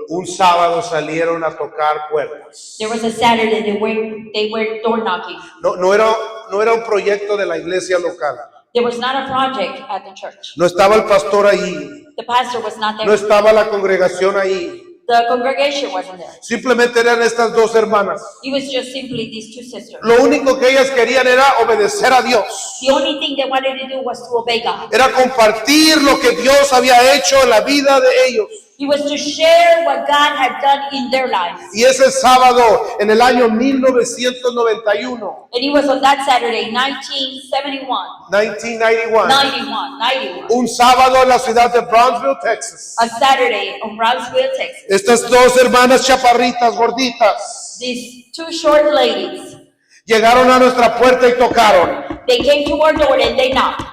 Un sábado salieron a tocar puertas. There was a Saturday they were door knocking. No era un proyecto de la iglesia local. There was not a project at the church. No estaba el pastor ahí. The pastor was not No there. estaba la congregación ahí. The congregation wasn't there. Simplemente eran estas dos hermanas. It was just simply these two sisters. Lo único que ellas querían era obedecer a Dios. The only thing they wanted to do was to obey God. Era compartir lo que Dios había hecho en la vida de ellos. It was to share what God had done in their lives. Y ese sábado, en el año 1991, And it was on that Saturday, 1971. 1991, 91. un sábado en la ciudad de Brownsville, Texas. A Saturday in Brownsville, Texas. Estas dos hermanas chaparritas, gorditas, These two short ladies, llegaron a nuestra puerta y tocaron. they came to our door and they knocked.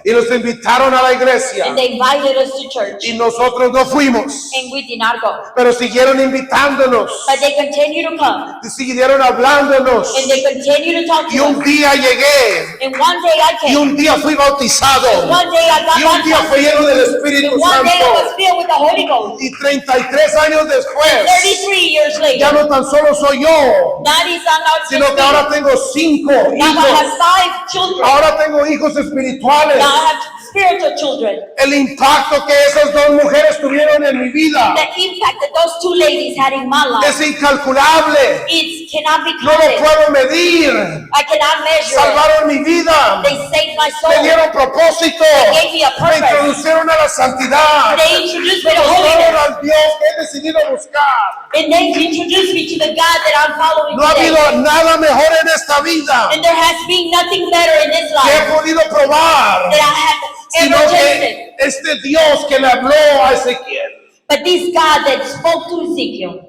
Y nos invitaron a la iglesia. And they invited us to church. Y nosotros no fuimos. And we did not go. Pero siguieron invitándonos. But they continued to come. Y siguieron hablándonos. And they continued to talk Y to un us. día llegué. And one day I Y came. un día fui bautizado. One day I got Y un día baptized. fui lleno del Espíritu And one day I was Santo. filled with the Holy Ghost. Y 33 años después, 33 years later, ya no tan solo soy yo, not is not sino just que me. ahora tengo 5 Now I hijos. have 5 children. Ahora tengo hijos espirituales. Now I have spiritual children. El impacto que esas dos mujeres tuvieron en mi vida The impact that those two ladies had in my life, es incalculable. it cannot be No lo counted. puedo medir. I cannot measure it. Salvaron mi vida. They saved my soul. Me dieron propósito. They gave me a Me purpose. introdujeron a la santidad. They introduced me Me to mostraron holiness. al Dios que he decidido buscar. And they introduced me to the God that I'm following No ha today. habido nada mejor en esta vida And there has been nothing better in this que he life podido probar, that I have sino ever que tasted. este Dios que le habló a Ezequiel. But this God that spoke to Ezekiel,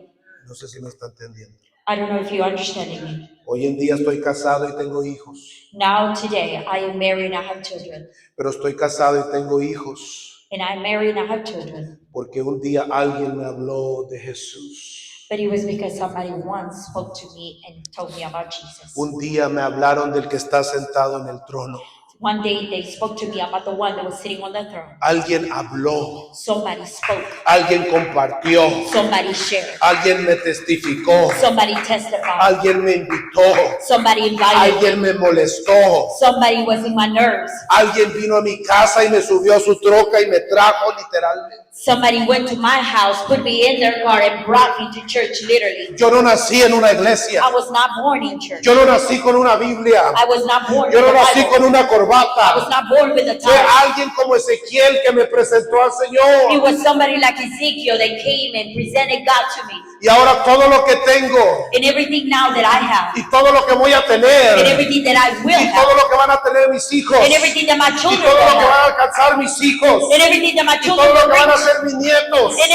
No sé si me está entendiendo. I don't know if you're understanding me. Hoy en día estoy casado y tengo hijos, Now today I am married and I have children. pero estoy casado y tengo hijos And I'm married and I have children. porque un día alguien me habló de Jesús. But it was because somebody once spoke to me and told me about Jesus. Un día me hablaron del que está sentado en el trono. One day they spoke to me about the one that was sitting on the throne. Alguien habló, Somebody spoke. alguien compartió, Somebody shared. alguien me testificó, Somebody testified. alguien me invitó, Somebody invited me. alguien me molestó, Somebody was in my nerves. alguien vino a mi casa y me subió a su troca y me trajo literalmente. Somebody went to my house, put me in their car, and brought me to church, literally. Yo no nací en una iglesia, I was not born in church. yo no nací con una Biblia, I was not born yo with no a nací con Bible. una I was corbata. not born with a Fue tie. alguien como Ezequiel que me presentó al It Señor. was somebody like Ezekiel that came and presented God to me. Y ahora todo lo que tengo And everything now that I have, y todo lo que voy a and tener everything that I will y todo have, lo que van a tener mis hijos and everything that my y children todo lo will que van have, a alcanzar mis hijos and everything that my y children todo lo will que van a bring, hacer mis nietos and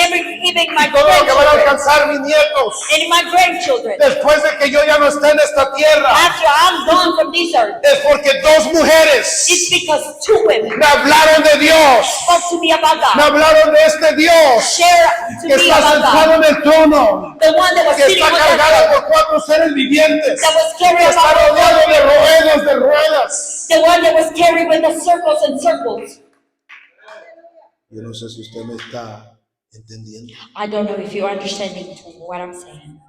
even my y todo lo que van a grandchildren, alcanzar mis nietos and my grandchildren. después de que yo ya no esté en esta tierra. After I'm gone from this earth, Es porque dos mujeres it's because two women me hablaron de Dios, spoke to me about me God. hablaron de este Dios Share to que me está about sentado God. en el trono, The one that was que sitting está on the cargado throne, por 4 seres vivientes, that was que carried está about rodeado de ruedas. the one that was carried with the circles and circles. Yo no sé si usted me está entendiendo. I don't know if you're understanding what I'm saying.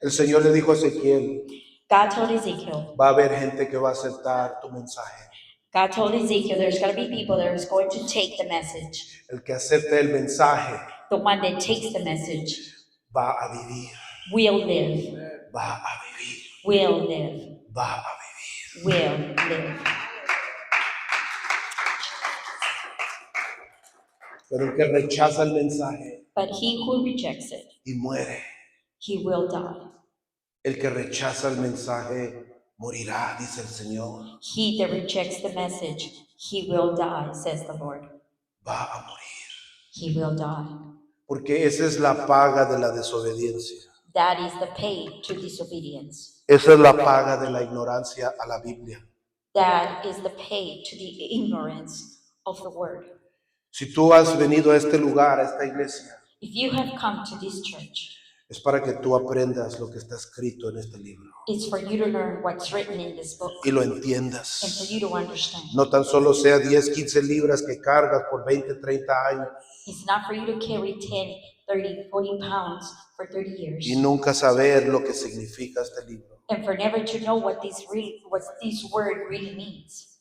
El Señor le dijo a Ezequiel, God told Ezekiel, va a haber gente que va a aceptar tu mensaje. God told Ezekiel, there's going to be people that is going to take the message. El que acepte el mensaje The one that takes the message va a vivir, will live, va a vivir, will live, va a vivir. will live. Pero el que rechaza el mensaje But he who rejects it, y muere, he will die. el que rechaza el mensaje morirá, dice el Señor. He that rejects the message, he will die, says the Lord. Va a morir. He will die. Porque esa es la paga de la desobediencia. That is the pay to disobedience. Esa es la paga de la ignorancia a la Biblia. That is the pay to the ignorance of the word. Si tú has venido a este lugar, a esta iglesia, If you have come to this church, es para que tú aprendas lo que está escrito en este libro it's for you to learn what's written in this book y lo and for entiendas. you to understand. No tan solo sea 10, 15 libras que cargas por 20, 30 años It's not for you to carry 10, 30, 40 pounds for 30 years y nunca saber lo que significa este libro. and for never to know what this word really means.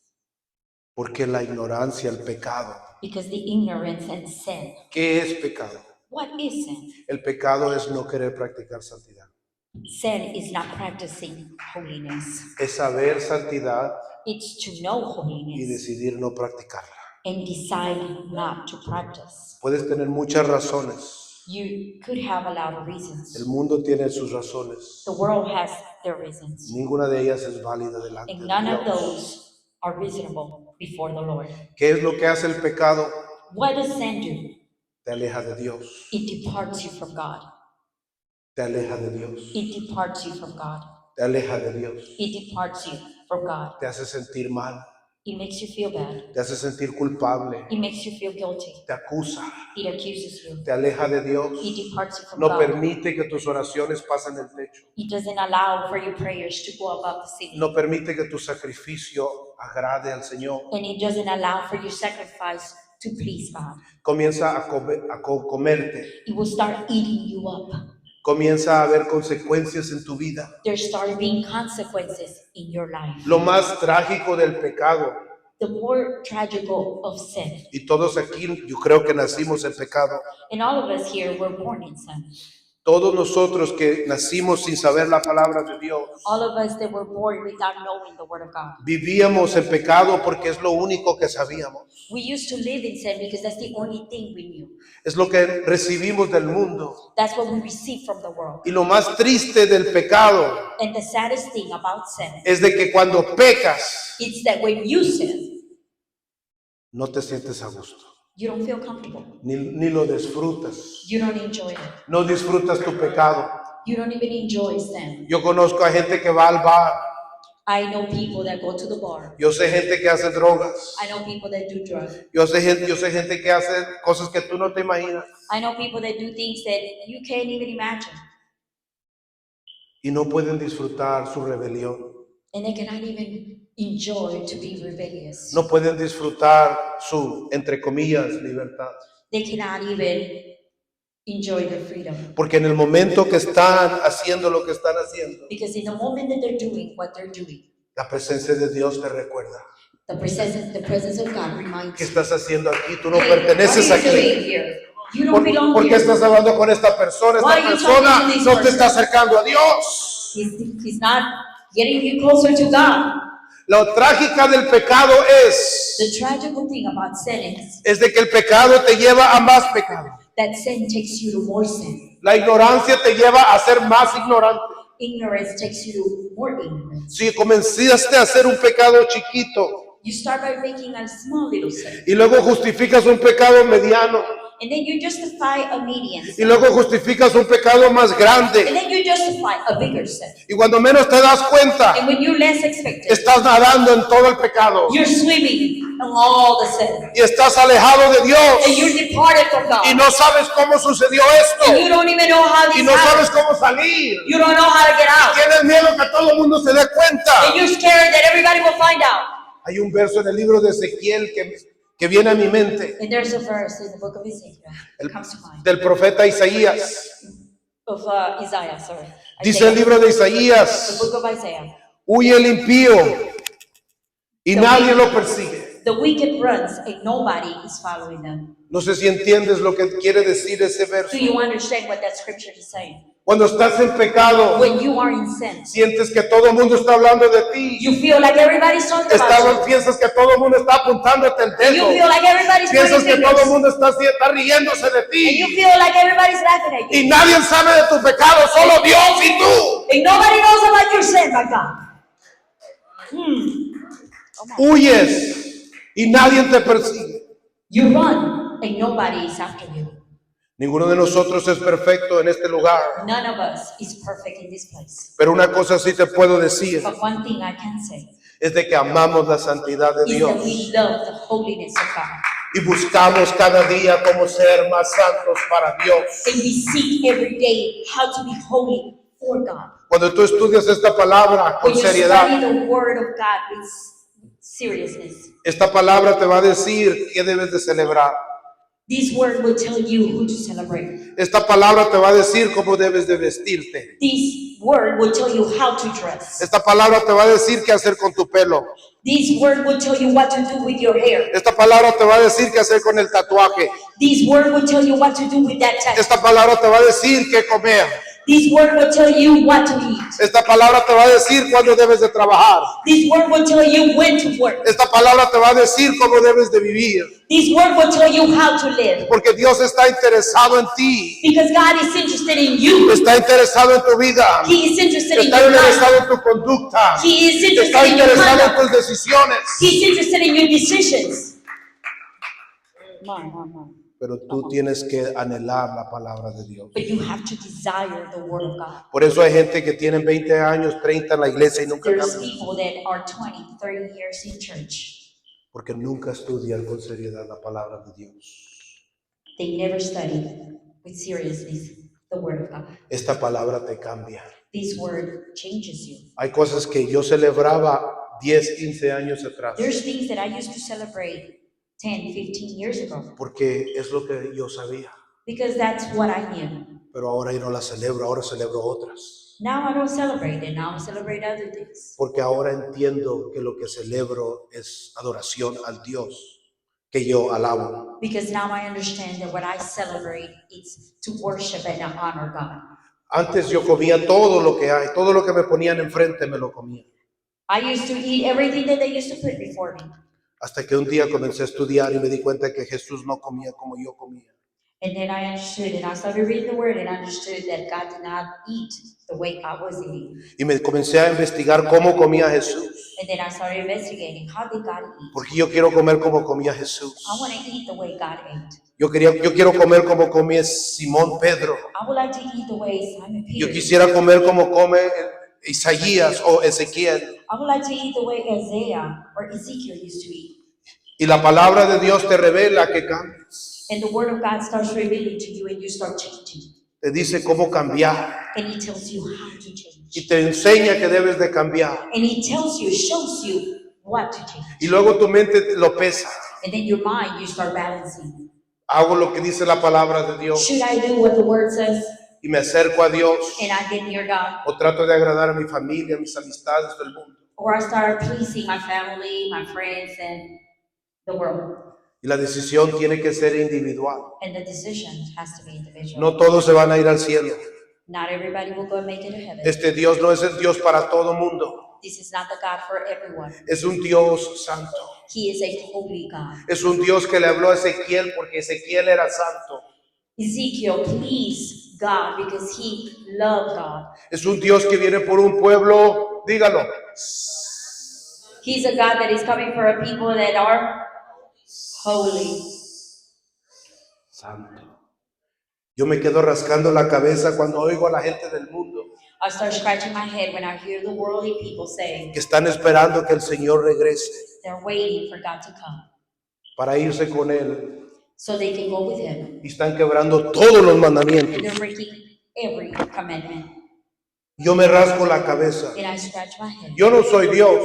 Porque la ignorancia, el pecado. Because the ignorance and sin. ¿Qué es pecado? What is sin? El pecado es no querer practicar santidad. Sin is not practicing holiness. Es saber santidad It's to know y holiness decidir no practicarla. and decide not to practice. Puedes tener muchas razones. You could have a lot of El reasons. mundo tiene sus razones. The world has their reasons. Ninguna de ellas es válida delante And de none of Dios. those are reasonable before the Lord. ¿Qué es lo que hace el pecado? What does sin do? Te aleja de Dios. It departs you from God. Te aleja de Dios. It departs you from God. Te aleja de Dios. It departs you from God. Te hace sentir mal. It makes you feel bad. Te hace sentir culpable. It makes you feel guilty. Te acusa. It accuses you. Te aleja de Dios. It departs you from No God. permite que tus oraciones pasen el techo. It doesn't allow for your prayers to go above the ceiling. No permite que tu sacrificio agrade al Señor. And it doesn't allow for your sacrifice to please God. Comienza a comerte. It will start eating you up. Comienza a haber consecuencias en tu vida. There start being consequences in your life. Lo más trágico del pecado, The more tragical of sin. y todos aquí yo creo que nacimos en pecado, And all of us here were born in sin. todos nosotros que nacimos sin saber la palabra de Dios, All of us that were born without knowing the word of God. vivíamos en pecado porque es lo único que sabíamos. We used to live in sin because that's the only thing we knew. Es lo que recibimos del mundo. That's what we received from the world. Y lo más triste del pecado And the saddest thing about sin es de que cuando pecas, is that when you sin, no te sientes a gusto, you don't feel comfortable. ni lo disfrutas. You don't enjoy it. No disfrutas tu pecado. You don't even enjoy sin. Yo conozco a gente que va al bar. I know people that go to the bar. Yo sé gente que hace drogas. I know people that do drugs. Yo sé gente que hace cosas que tú no te imaginas. I know people that do things that you can't even imagine. Y no pueden disfrutar su rebelión. And they cannot even enjoy to be rebellious. No pueden disfrutar su, entre comillas, libertad. They cannot even enjoy their freedom. Porque en el momento que están haciendo lo que están haciendo, Because in the moment that they're doing what they're doing, la presencia de Dios te recuerda. the presence of God reminds ¿Qué you. estás haciendo aquí? Tú no Hey, perteneces what are you aquí. doing here? You don't belong ¿Por qué here. estás hablando con esta persona? Why Esta are you persona talking to this no te person? está acercando a Dios. He's not getting you closer to God. Lo trágica del pecado The tragical thing about sin es de que el pecado te lleva a más pecado. that sin takes you to more sin. La ignorancia te lleva a ser más ignorante. Ignorance takes you to more ignorance. Si comenzaste a hacer un pecado chiquito You start by making a small little sin. y luego justificas un pecado mediano And then you justify a median y sin. luego justificas un pecado más And grande then you justify a bigger sin. y cuando menos te das cuenta And when you less expect it, estás nadando en todo el pecado you're swimming in all the sin. y estás alejado de And Dios you're departed from God. y no sabes cómo sucedió And you esto don't even know how y this no sabes happened. cómo salir. You don't know how to get out. Tienes miedo que todo el mundo se dé And cuenta. you're scared that everybody will find out. Hay un verso en el libro de Ezequiel que viene a mi mente, And there's a verse in the book of Ezekiel that comes to mind. del profeta Isaías. Of Isaiah, sorry. Dice el libro de The Isaías: book of Isaiah. huye el impío y nadie lo persigue. The wicked runs and nobody is following them. No sé si entiendes lo que quiere decir ese verso. Do you understand what that scripture is saying? Cuando estás en pecado, When you are in sin, sientes que todo el mundo está hablando de ti. you feel like everybody's talking about Piensas que todo el mundo está apuntándote el you. And you dedo. feel like everybody's Piensas pointing que todo el fingers. mundo está riéndose de And you ti. feel like everybody's laughing at Y you. nadie sabe de tu pecado, solo Dios y tú. And nobody knows about your sin but God. Huyes y nadie te persigue. You run and nobody is after you. Ninguno de nosotros es perfecto en este lugar. None of us is perfect in this place. Pero una cosa sí te puedo decir, But one thing I can say es de que amamos la santidad de is Dios. that we love the holiness of God. Y buscamos cada día cómo ser más santos para Dios. And we seek every day how to be holy for God. Cuando tú estudias esta palabra con When you seriedad, study the word of God with seriousness, esta palabra te va a decir qué debes de celebrar. this word will tell you who to celebrate. Esta palabra te va a decir cómo debes de vestirte. This word will tell you how to dress. Esta palabra te va a decir qué hacer con tu pelo. This word will tell you what to do with your hair. Esta palabra te va a decir qué hacer con el tatuaje. This word will tell you what to do with that tattoo. Esta palabra te va a decir qué comer. This word will tell you what to eat. Esta palabra te va a decir cuándo debes de trabajar. This word will tell you when to work. Esta palabra te va a decir cómo debes de vivir. This word will tell you how to live. Porque Dios está interesado en ti. Because God is interested in you. Está interesado en tu vida. He is interested in Está your life. interesado en tu conducta. He is Está interested in your interesado en conduct. tus decisiones. He's interested in your decisions. Pero tú tienes que anhelar la palabra de Dios. But you have to desire the word of God. Por eso hay gente que tiene 20 años, 30 en la iglesia y nunca There's cambia. people that are 20, 30 years in church. Porque nunca estudian con seriedad la palabra de Dios. They never study with seriousness the word of God. Esta palabra te cambia. This word changes you. Hay cosas que yo celebraba 10, 15 años atrás. There's things that I used to celebrate 10, 15 years ago Porque es lo que yo sabía. because that's what I knew. Pero ahora yo no las celebro, ahora celebro otras. Now I don't celebrate it. Now I celebrate other things. Porque ahora entiendo que lo que celebro es adoración al Dios que yo alabo. Because now I understand that what I celebrate is to worship and honor God. Antes yo comía todo lo que hay, todo lo que me ponían enfrente me lo comía. I used to eat everything that they used to put before me. Hasta que un día comencé a estudiar y me di cuenta que Jesús no comía como yo comía. And then I understood, and I started reading the word and understood that God did not eat the way I was eating. Y me comencé a investigar cómo comía Jesús. And then I started investigating, how did God eat? Porque yo quiero comer como comía Jesús. I want to eat the way God ate. Yo quiero comer como comía Simón Pedro. I would like to eat the way Simon Yo Peter. quisiera comer como come Isaías o Ezequiel. I would like to eat the way Isaiah or Ezekiel used to eat. Y la palabra de Dios te revela que cambies. And the word of God starts revealing to you and you start changing. Te dice cómo cambiar. And he tells you how to change. Y te enseña que debes de cambiar. And he tells you, shows you what to change. Y luego tu mente lo pesa. And then your mind, you start balancing. Hago lo que dice la palabra de Dios. Should I do what the word says? Y me acerco a Dios. And I get near God. O trato de agradar a mi familia, a mis amistades del mundo. Or I start pleasing my family, my friends, and the world. Y la decisión tiene que ser individual. And the decision has to be individual. No todos se van a ir al cielo. Not everybody will go and make it to heaven. Este Dios no es el Dios para todo mundo. This is not the God for everyone. Es un Dios santo. He is a holy God. Es un Dios que le habló a Ezequiel porque Ezequiel era santo. Ezekiel pleased God because he loved God. Es un Dios que viene por un pueblo, dígalo, He's a God that is coming for a people that are holy. santo. Yo me quedo rascando la cabeza cuando oigo a la gente del mundo I start scratching my head when I hear the worldly people saying que están esperando que el Señor regrese they're waiting for God to come para irse con Él so they can go with him. y están quebrando todos los mandamientos. They're breaking every commandment. Yo me rasco la cabeza. And I scratch my head. Yo no soy Dios,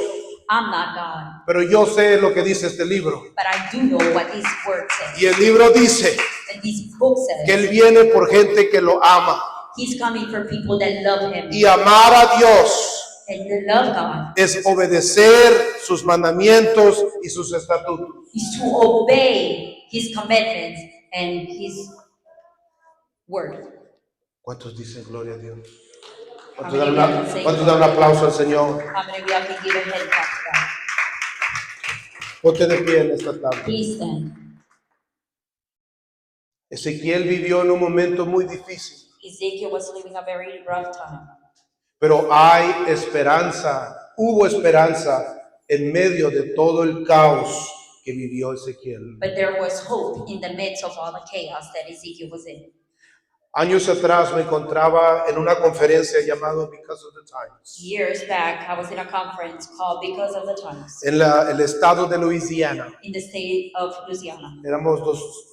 I'm not God, pero yo sé lo que dice este libro. but I do know what this word says. Y el libro dice And this book que says Él viene por gente que lo ama. he's coming for people that love him. Y amar a Dios And to love God es obedecer sus mandamientos y sus estatutos. is to obey his commandments and his word. ¿Cuántos dicen gloria a Dios? How ¿Cuántos many dan, of you say cuántos dan un aplauso al Señor? How many of y'all can give a head clap to God? Ponte de pie en esta tarde. Please stand. Ezequiel vivió en un momento muy difícil, Ezekiel was living a very rough time. pero hay esperanza, hubo esperanza en medio de todo el caos que vivió Ezequiel. But there was hope in the midst of all the chaos that Ezekiel was in. Años atrás me encontraba en una conferencia llamada Because of the Times, Years back, I was in a conference called Because of the Times en el estado de Luisiana. in the state of Louisiana. Éramos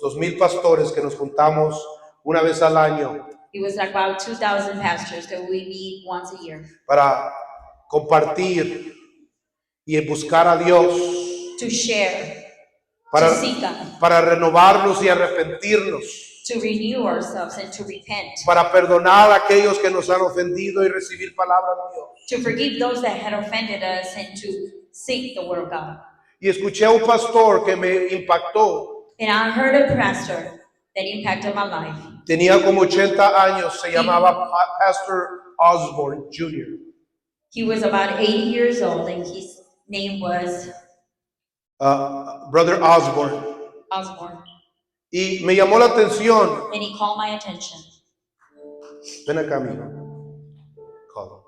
2,000 pastores que nos juntamos una vez al año It was about 2,000 pastors that we meet once a year para compartir y buscar a Dios, to share, para, to seek God, para renovarnos y arrepentirnos to renew ourselves and to repent, para perdonar a aquellos que nos han ofendido y recibir palabra de Dios. to forgive those that had offended us, and to seek the word of God. Y escuché a un pastor que me impactó. And I heard a pastor that impacted my life. Tenía como 80 años, se llamaba Pastor Osborne Jr. He was about 80 years old, and his name was Brother Osborne. Osborne. Y me llamó la atención. And he called my attention. Ven acá, amigo. Call.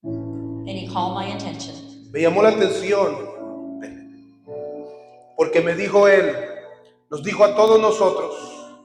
And he called my attention. Me llamó la atención porque me dijo él, nos dijo a todos nosotros,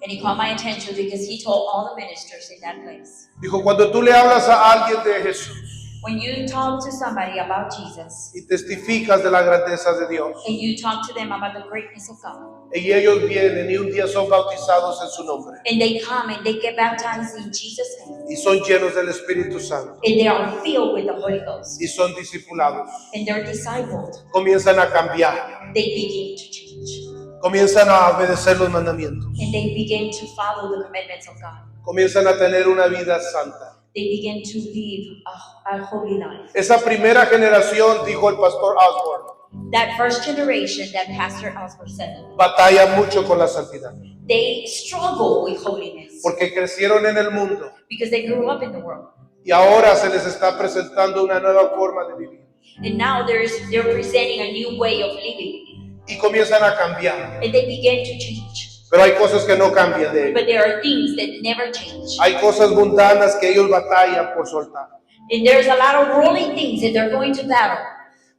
And he called my attention because he told all the ministers in that place. dijo, cuando tú le hablas a alguien de Jesús When you talk to somebody about Jesus, y testificas de la grandeza de Dios, and you talk to them about the greatness of God, y ellos vienen y un día son bautizados en su nombre and they come and they get baptized in Jesus' name, y son llenos del Espíritu Santo and they are filled with the Holy Ghost, y son discipulados, and they're discipled, comienzan a cambiar, they begin to change, comienzan a obedecer los mandamientos, and they begin to follow the commandments of God. comienzan a tener una vida santa. They begin to live a holy life. Esa primera generación, dijo el pastor Osborne, That first generation that Pastor Osborne said, batalla mucho con la santidad, they struggle with holiness porque crecieron en el mundo because they grew up in the world. y ahora se les está presentando una nueva forma de vivir And now they're presenting a new way of living. y comienzan a cambiar, And they begin to change. pero hay cosas que no cambian de ellos. But there are things that never change. Hay cosas mundanas que ellos batallan por soltar, And there's a lot of worldly things that they're going to battle.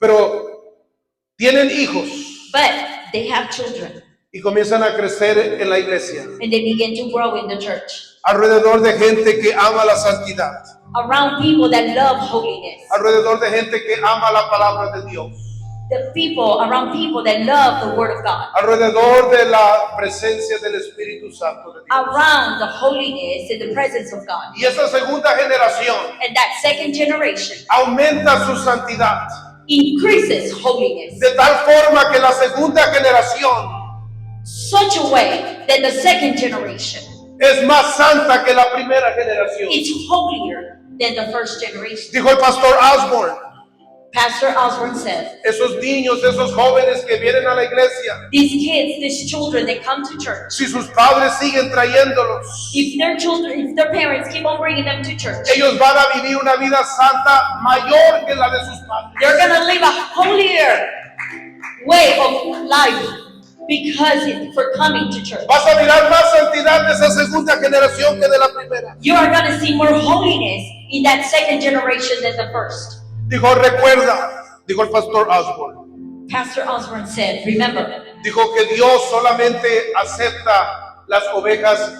pero tienen hijos But they have children. y comienzan a crecer en la iglesia, And they begin to grow in the church. alrededor de gente que ama la santidad, Around people that love holiness. alrededor de gente que ama la palabra de Dios, The people, around people that love the Word of God. alrededor de la presencia del Espíritu Santo de Dios. Around the holiness and the presence of God. Y esa segunda generación And that second generation aumenta su santidad increases holiness de tal forma que la segunda generación such a way that the second generation es más santa que la primera generación. is holier than the first generation. Dijo el pastor Osborne, Pastor Osborne said, esos niños, esos jóvenes que vienen a la iglesia, these kids, these children that come to church, si sus padres siguen trayéndolos, if their children, if their parents keep on bringing them to church, ellos van a vivir una vida santa mayor que la de sus padres. they're going to live a holier way of life because for coming to church. Vas a mirar más santidad de esa segunda generación que de la primera. You are going to see more holiness in that second generation than the first. Dijo, recuerda, dijo el pastor Osborne, Pastor Osborne said, remember, dijo que Dios solamente acepta las ovejas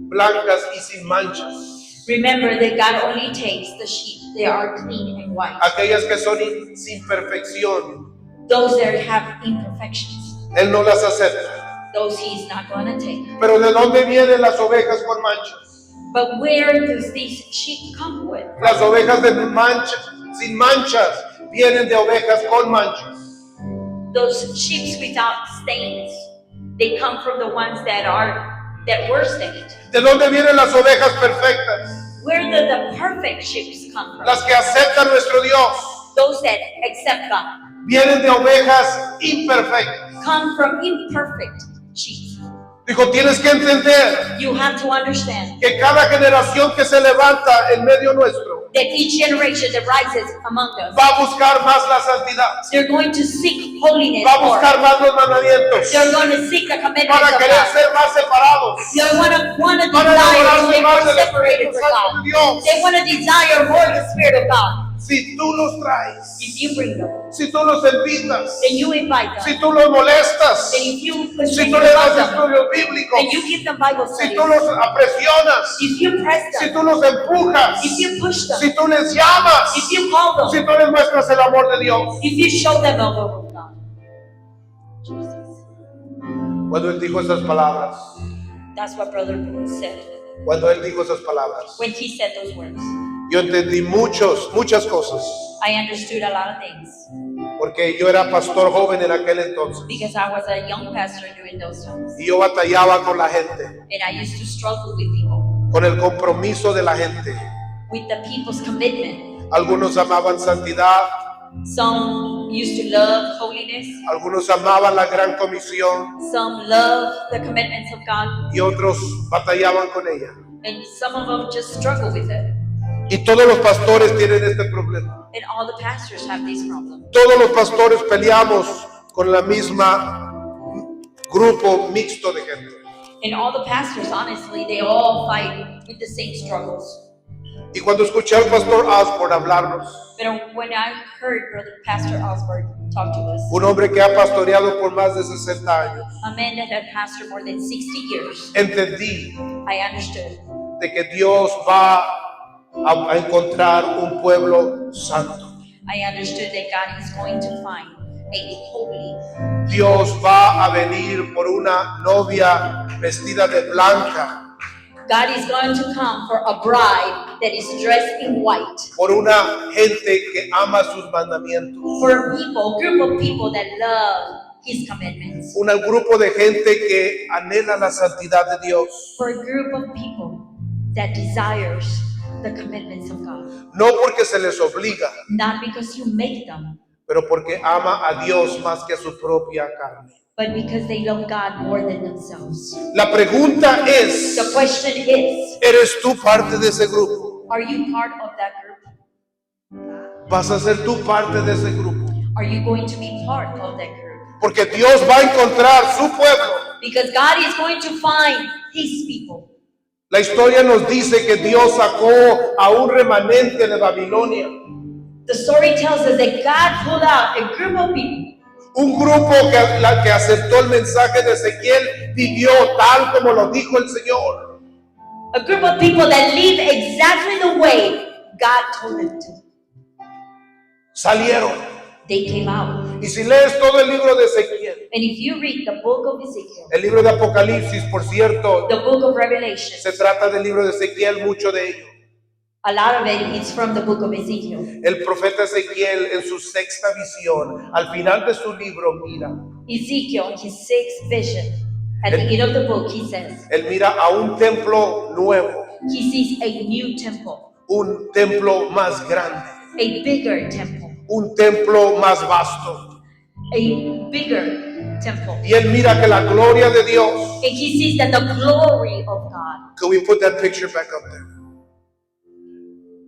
blancas y sin manchas, remember that God only takes the sheep. They are clean and white. aquellas que son sin perfección, Those that have imperfections, Él no las acepta. those He's not going to take. Pero ¿de dónde vienen las ovejas con manchas? But where does these sheep come with? Las ovejas de manchas, sin manchas, vienen de ovejas con manchas. Those sheep without stains, they come from the ones that were stained. ¿De dónde vienen las ovejas perfectas? Where do the perfect sheep come from? Las que aceptan nuestro Dios. Those that accept God Vienen de ovejas imperfectas. come from imperfect sheep. Dijo, tienes que entender You have to understand que cada generación que se levanta en medio nuestro that each generation that rises among us, va a buscar más la santidad, they're going to seek holiness va a more. buscar más los mandamientos, They're going to seek the commandments para of querer God. ser más separados, They want to para desire to enamorarse be más more del separated Espíritu from Santo God. de Dios. They want to desire more the Spirit of God. Si tú los traes, If you bring them, si tú los invitas, then you invite them. si tú los molestas, And if you si persuade tú them le das about them, estudios bíblicos, then you give them Bible si studies. tú los presionas, If you press si them, tú los empujas, if you push them, si tú les llamas, if you call them, si tú les muestras el amor de Dios. if you show them the love of God. Jesus. Cuando él dijo esas palabras, That's what Brother Boone said cuando él dijo esas palabras, when he said those words. yo entendí muchas cosas. I understood a lot of things. porque yo era pastor joven en aquel entonces because I was a young pastor during those times. y yo batallaba con la gente, And I used to struggle with people, con el compromiso de la gente. with the people's commitment. Algunos amaban santidad, Some used to love holiness. algunos amaban la gran comisión Some love the commitments of God. y otros batallaban con ella. And some of them just struggle with it. Y todos los pastores tienen este problema. And all the pastors have these problems. Todos los pastores peleamos con la misma grupo mixto de gente. And all the pastors, honestly, they all fight with the same struggles. Y cuando escuché al pastor Osborne hablarnos, But when I heard Brother Pastor Osborne talk to us, un hombre que ha pastoreado por más de 60 años, a man that had pastored more than 60 years, entendí I understood de que Dios va a encontrar un pueblo santo. I understood that God is going to find a holy. Dios va a venir por una novia vestida de blanca, God is going to come for a bride that is dressed in white. por una gente que ama sus mandamientos, For a group of people that love His commandments. un grupo de gente que anhela la santidad de Dios, For a group of people that desires the commitments of God. no porque se les obliga, Not because you make them, pero porque ama a Dios más que a su propia carne. but because they love God more than themselves. La pregunta es, The question is, ¿eres tú parte de ese grupo? are you part of that group? ¿Vas a ser tú parte de ese grupo? Are you going to be part of that group? Porque Dios va a encontrar su pueblo. Because God is going to find His people. La historia nos dice que Dios sacó a un remanente de Babilonia, The story tells us that God pulled out a group of people, un grupo que aceptó el mensaje de Ezequiel, vivió tal como lo dijo el Señor. a group of people that live exactly the way God told them to. Salieron. They came out. Y si lees todo el libro de Ezequiel, And if you read the book of Ezekiel, el libro de Apocalipsis, por cierto, the book of Revelation, se trata del libro de Ezequiel, mucho de ello. a lot of it is from the book of Ezekiel. El profeta Ezequiel en su sexta visión, al final de su libro, mira, Ezekiel, in his sixth vision, at the end of the book, he says, él mira a un templo nuevo, he sees a new temple, un templo más grande, a bigger temple, un templo más vasto. a bigger temple. Y él mira que la gloria de Dios, And he sees that the glory of God, can we put that picture back up there?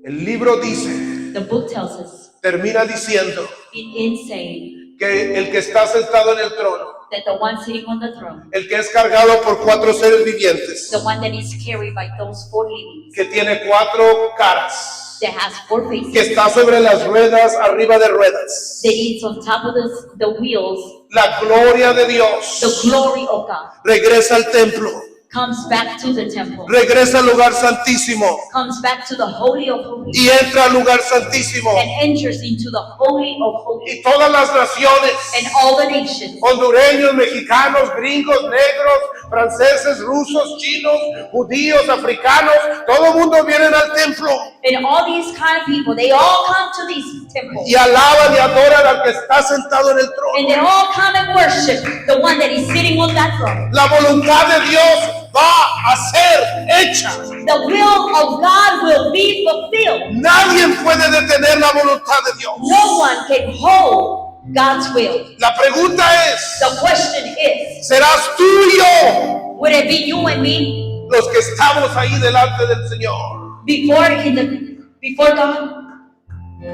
El libro dice, the book tells us, termina diciendo in saying que el que está sentado en el trono, that the one sitting on the throne, el que es cargado por 4 seres vivientes, the one that is carried by those 4 livings, que tiene 4 caras, that has 4 que faces, está sobre las ruedas, arriba de ruedas. that is on top of the wheels, La gloria de Dios the glory of God regresa al templo, comes back to the temple, regresa al lugar santísimo comes back to the Holy of Holies, y entra al lugar santísimo. and enters into the Holy of Holies. Y todas las naciones, And all the nations, hondureños, mexicanos, gringos, negros, franceses, rusos, chinos, judíos, africanos, todo el mundo vienen al templo and all these kind of people, they all come to these temples. y alaban y adoran al que está sentado en el And they trono. all come and worship the one that is sitting on that throne. La voluntad de Dios va a ser hecha. The will of God will be fulfilled. Nadie puede detener la voluntad de Dios. No one can hold God's will. La pregunta es, The question is, ¿serás tú y yo would it be you and me los que estamos ahí delante del Señor? before God?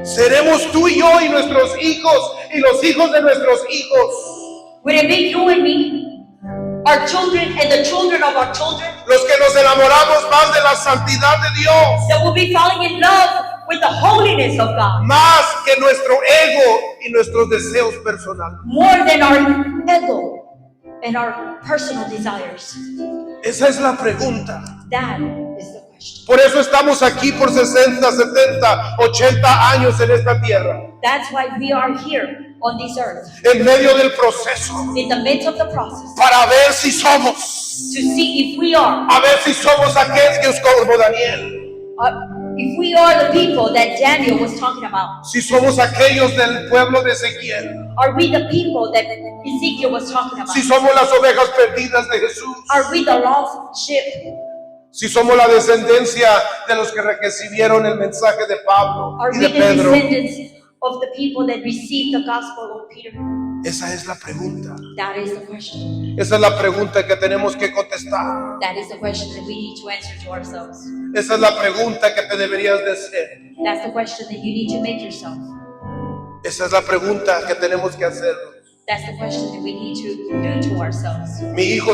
¿Seremos tú y yo y nuestros hijos y los hijos de nuestros hijos Would it be you and me, our children and the children of our children, los que nos enamoramos más de la santidad de Dios, that will be falling in love with the holiness of God más que nuestro ego y nuestros deseos personales? more than our ego and our personal desires? Esa es la pregunta. That is the question. Por eso estamos aquí por 60, 70, 80 años en esta tierra, That's why we are here on this earth, en medio del proceso, in the midst of the process, para ver si somos, to see if we are, a ver si somos aquellos como Daniel, if we are the people that Daniel was talking about, si somos aquellos del pueblo de Ezequiel, are we the people that Ezekiel was talking about? si somos las ovejas perdidas de Jesús, Are we the lost sheep? si somos la descendencia de los que recibieron el mensaje de Pablo Are y we de the Pedro. descendants of the people that received the gospel of Peter? Esa es la pregunta. That is the question. Esa es la pregunta que tenemos que contestar. That is the question that we need to answer to ourselves. Esa es la pregunta que te deberías de hacer. That's the question that you need to make yourself. Esa es la pregunta que tenemos que hacer. That's the question that we need to do to ourselves. Mi hijo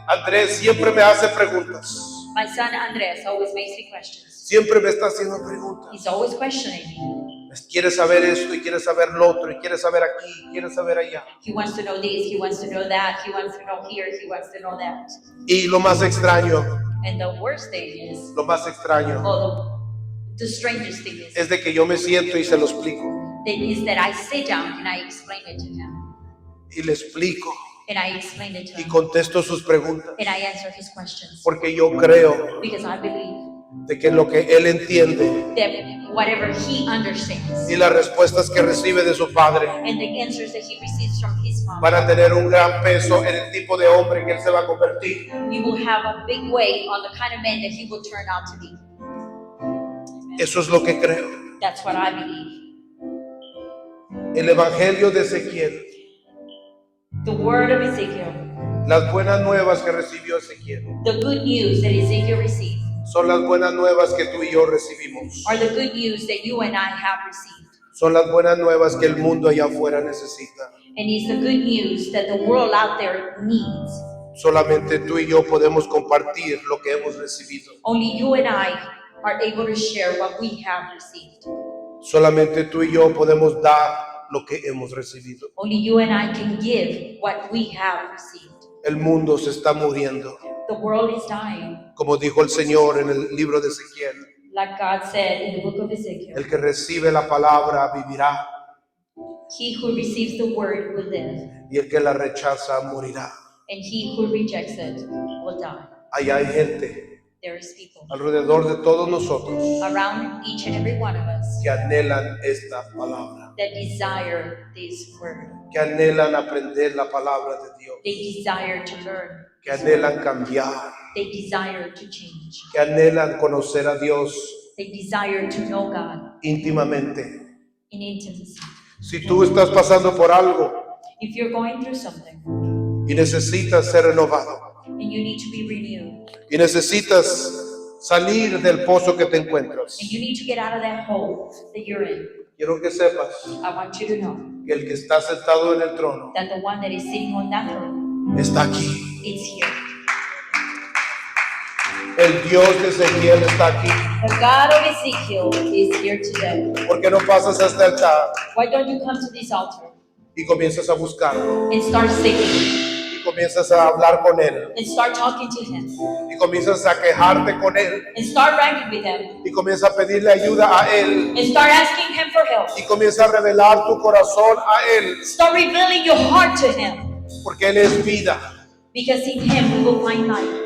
Andrés siempre me hace preguntas. My son Andres always makes me questions. Siempre me está haciendo preguntas. He's always questioning me. Quiere saber esto y quiere saber lo otro y quiere saber aquí, quiere saber allá. He wants to know this, he wants to know that, he wants to know here, he wants to know that. Y lo más extraño, And the worst thing is, lo más extraño or the strangest thing es de que yo me siento y se lo explico. that I sit down and I explain it to him. Y le explico And I explain it to y him. contesto sus preguntas. And I answer his questions. Porque yo creo Because I believe de que lo que él entiende that whatever he understands y las respuestas que recibe de su padre and the answers that he receives from his mom, van a tener un gran peso en el tipo de hombre que él se va a convertir. you will have a big weight on the kind of man that he will turn out to be. Amen. Eso es lo que creo. That's what I believe. El evangelio de Ezequiel, The word of Ezekiel, las buenas nuevas que recibió Ezequiel, the good news that Ezekiel received, son las buenas nuevas que tú y yo recibimos. are the good news that you and I have received. Son las buenas nuevas que el mundo allá afuera necesita. And it's the good news that the world out there needs. Solamente tú y yo podemos compartir lo que hemos recibido. Only you and I are able to share what we have received. Solamente tú y yo podemos dar lo que hemos recibido. Only you and I can give what we have received. El mundo se está muriendo. The world is dying. Como dijo el Señor en el libro de Ezequiel, Like God said in the book of Ezekiel, el que recibe la palabra vivirá he who receives the word will live, y el que la rechaza morirá. and he who rejects it will die. Allá hay gente There is people alrededor de todos nosotros around each and every one of us que anhelan esta palabra, that desire this word. que anhelan aprender la palabra de Dios, They desire to learn. que anhelan cambiar, They desire to change. que anhelan conocer a Dios They desire to know God íntimamente. in intimacy. Si tú estás pasando por algo If you're going through something y necesitas ser renovado and you need to be renewed y necesitas salir del pozo que te encuentras, and you need to get out of that hole that you're in, quiero que sepas I want you to know que el que está sentado en el trono that the one that is sitting on that throne está aquí. is here. El Dios de Ezequiel está aquí. The God of Ezekiel is here today. ¿Por qué no pasas a este altar Why don't you come to this altar y comienzas a buscarlo? and start singing Y comienzas a hablar con Él. and start talking to Him Y comienzas a quejarte con Él. and start ranking with Him Y comienzas a pedirle ayuda a Él. and start asking Him for help. Y comienzas a revelar tu corazón a Él. Start revealing your heart to Him, Porque Él es vida. because in Him we will find life.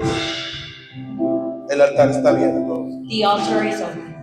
El altar está abierto. The altar is open.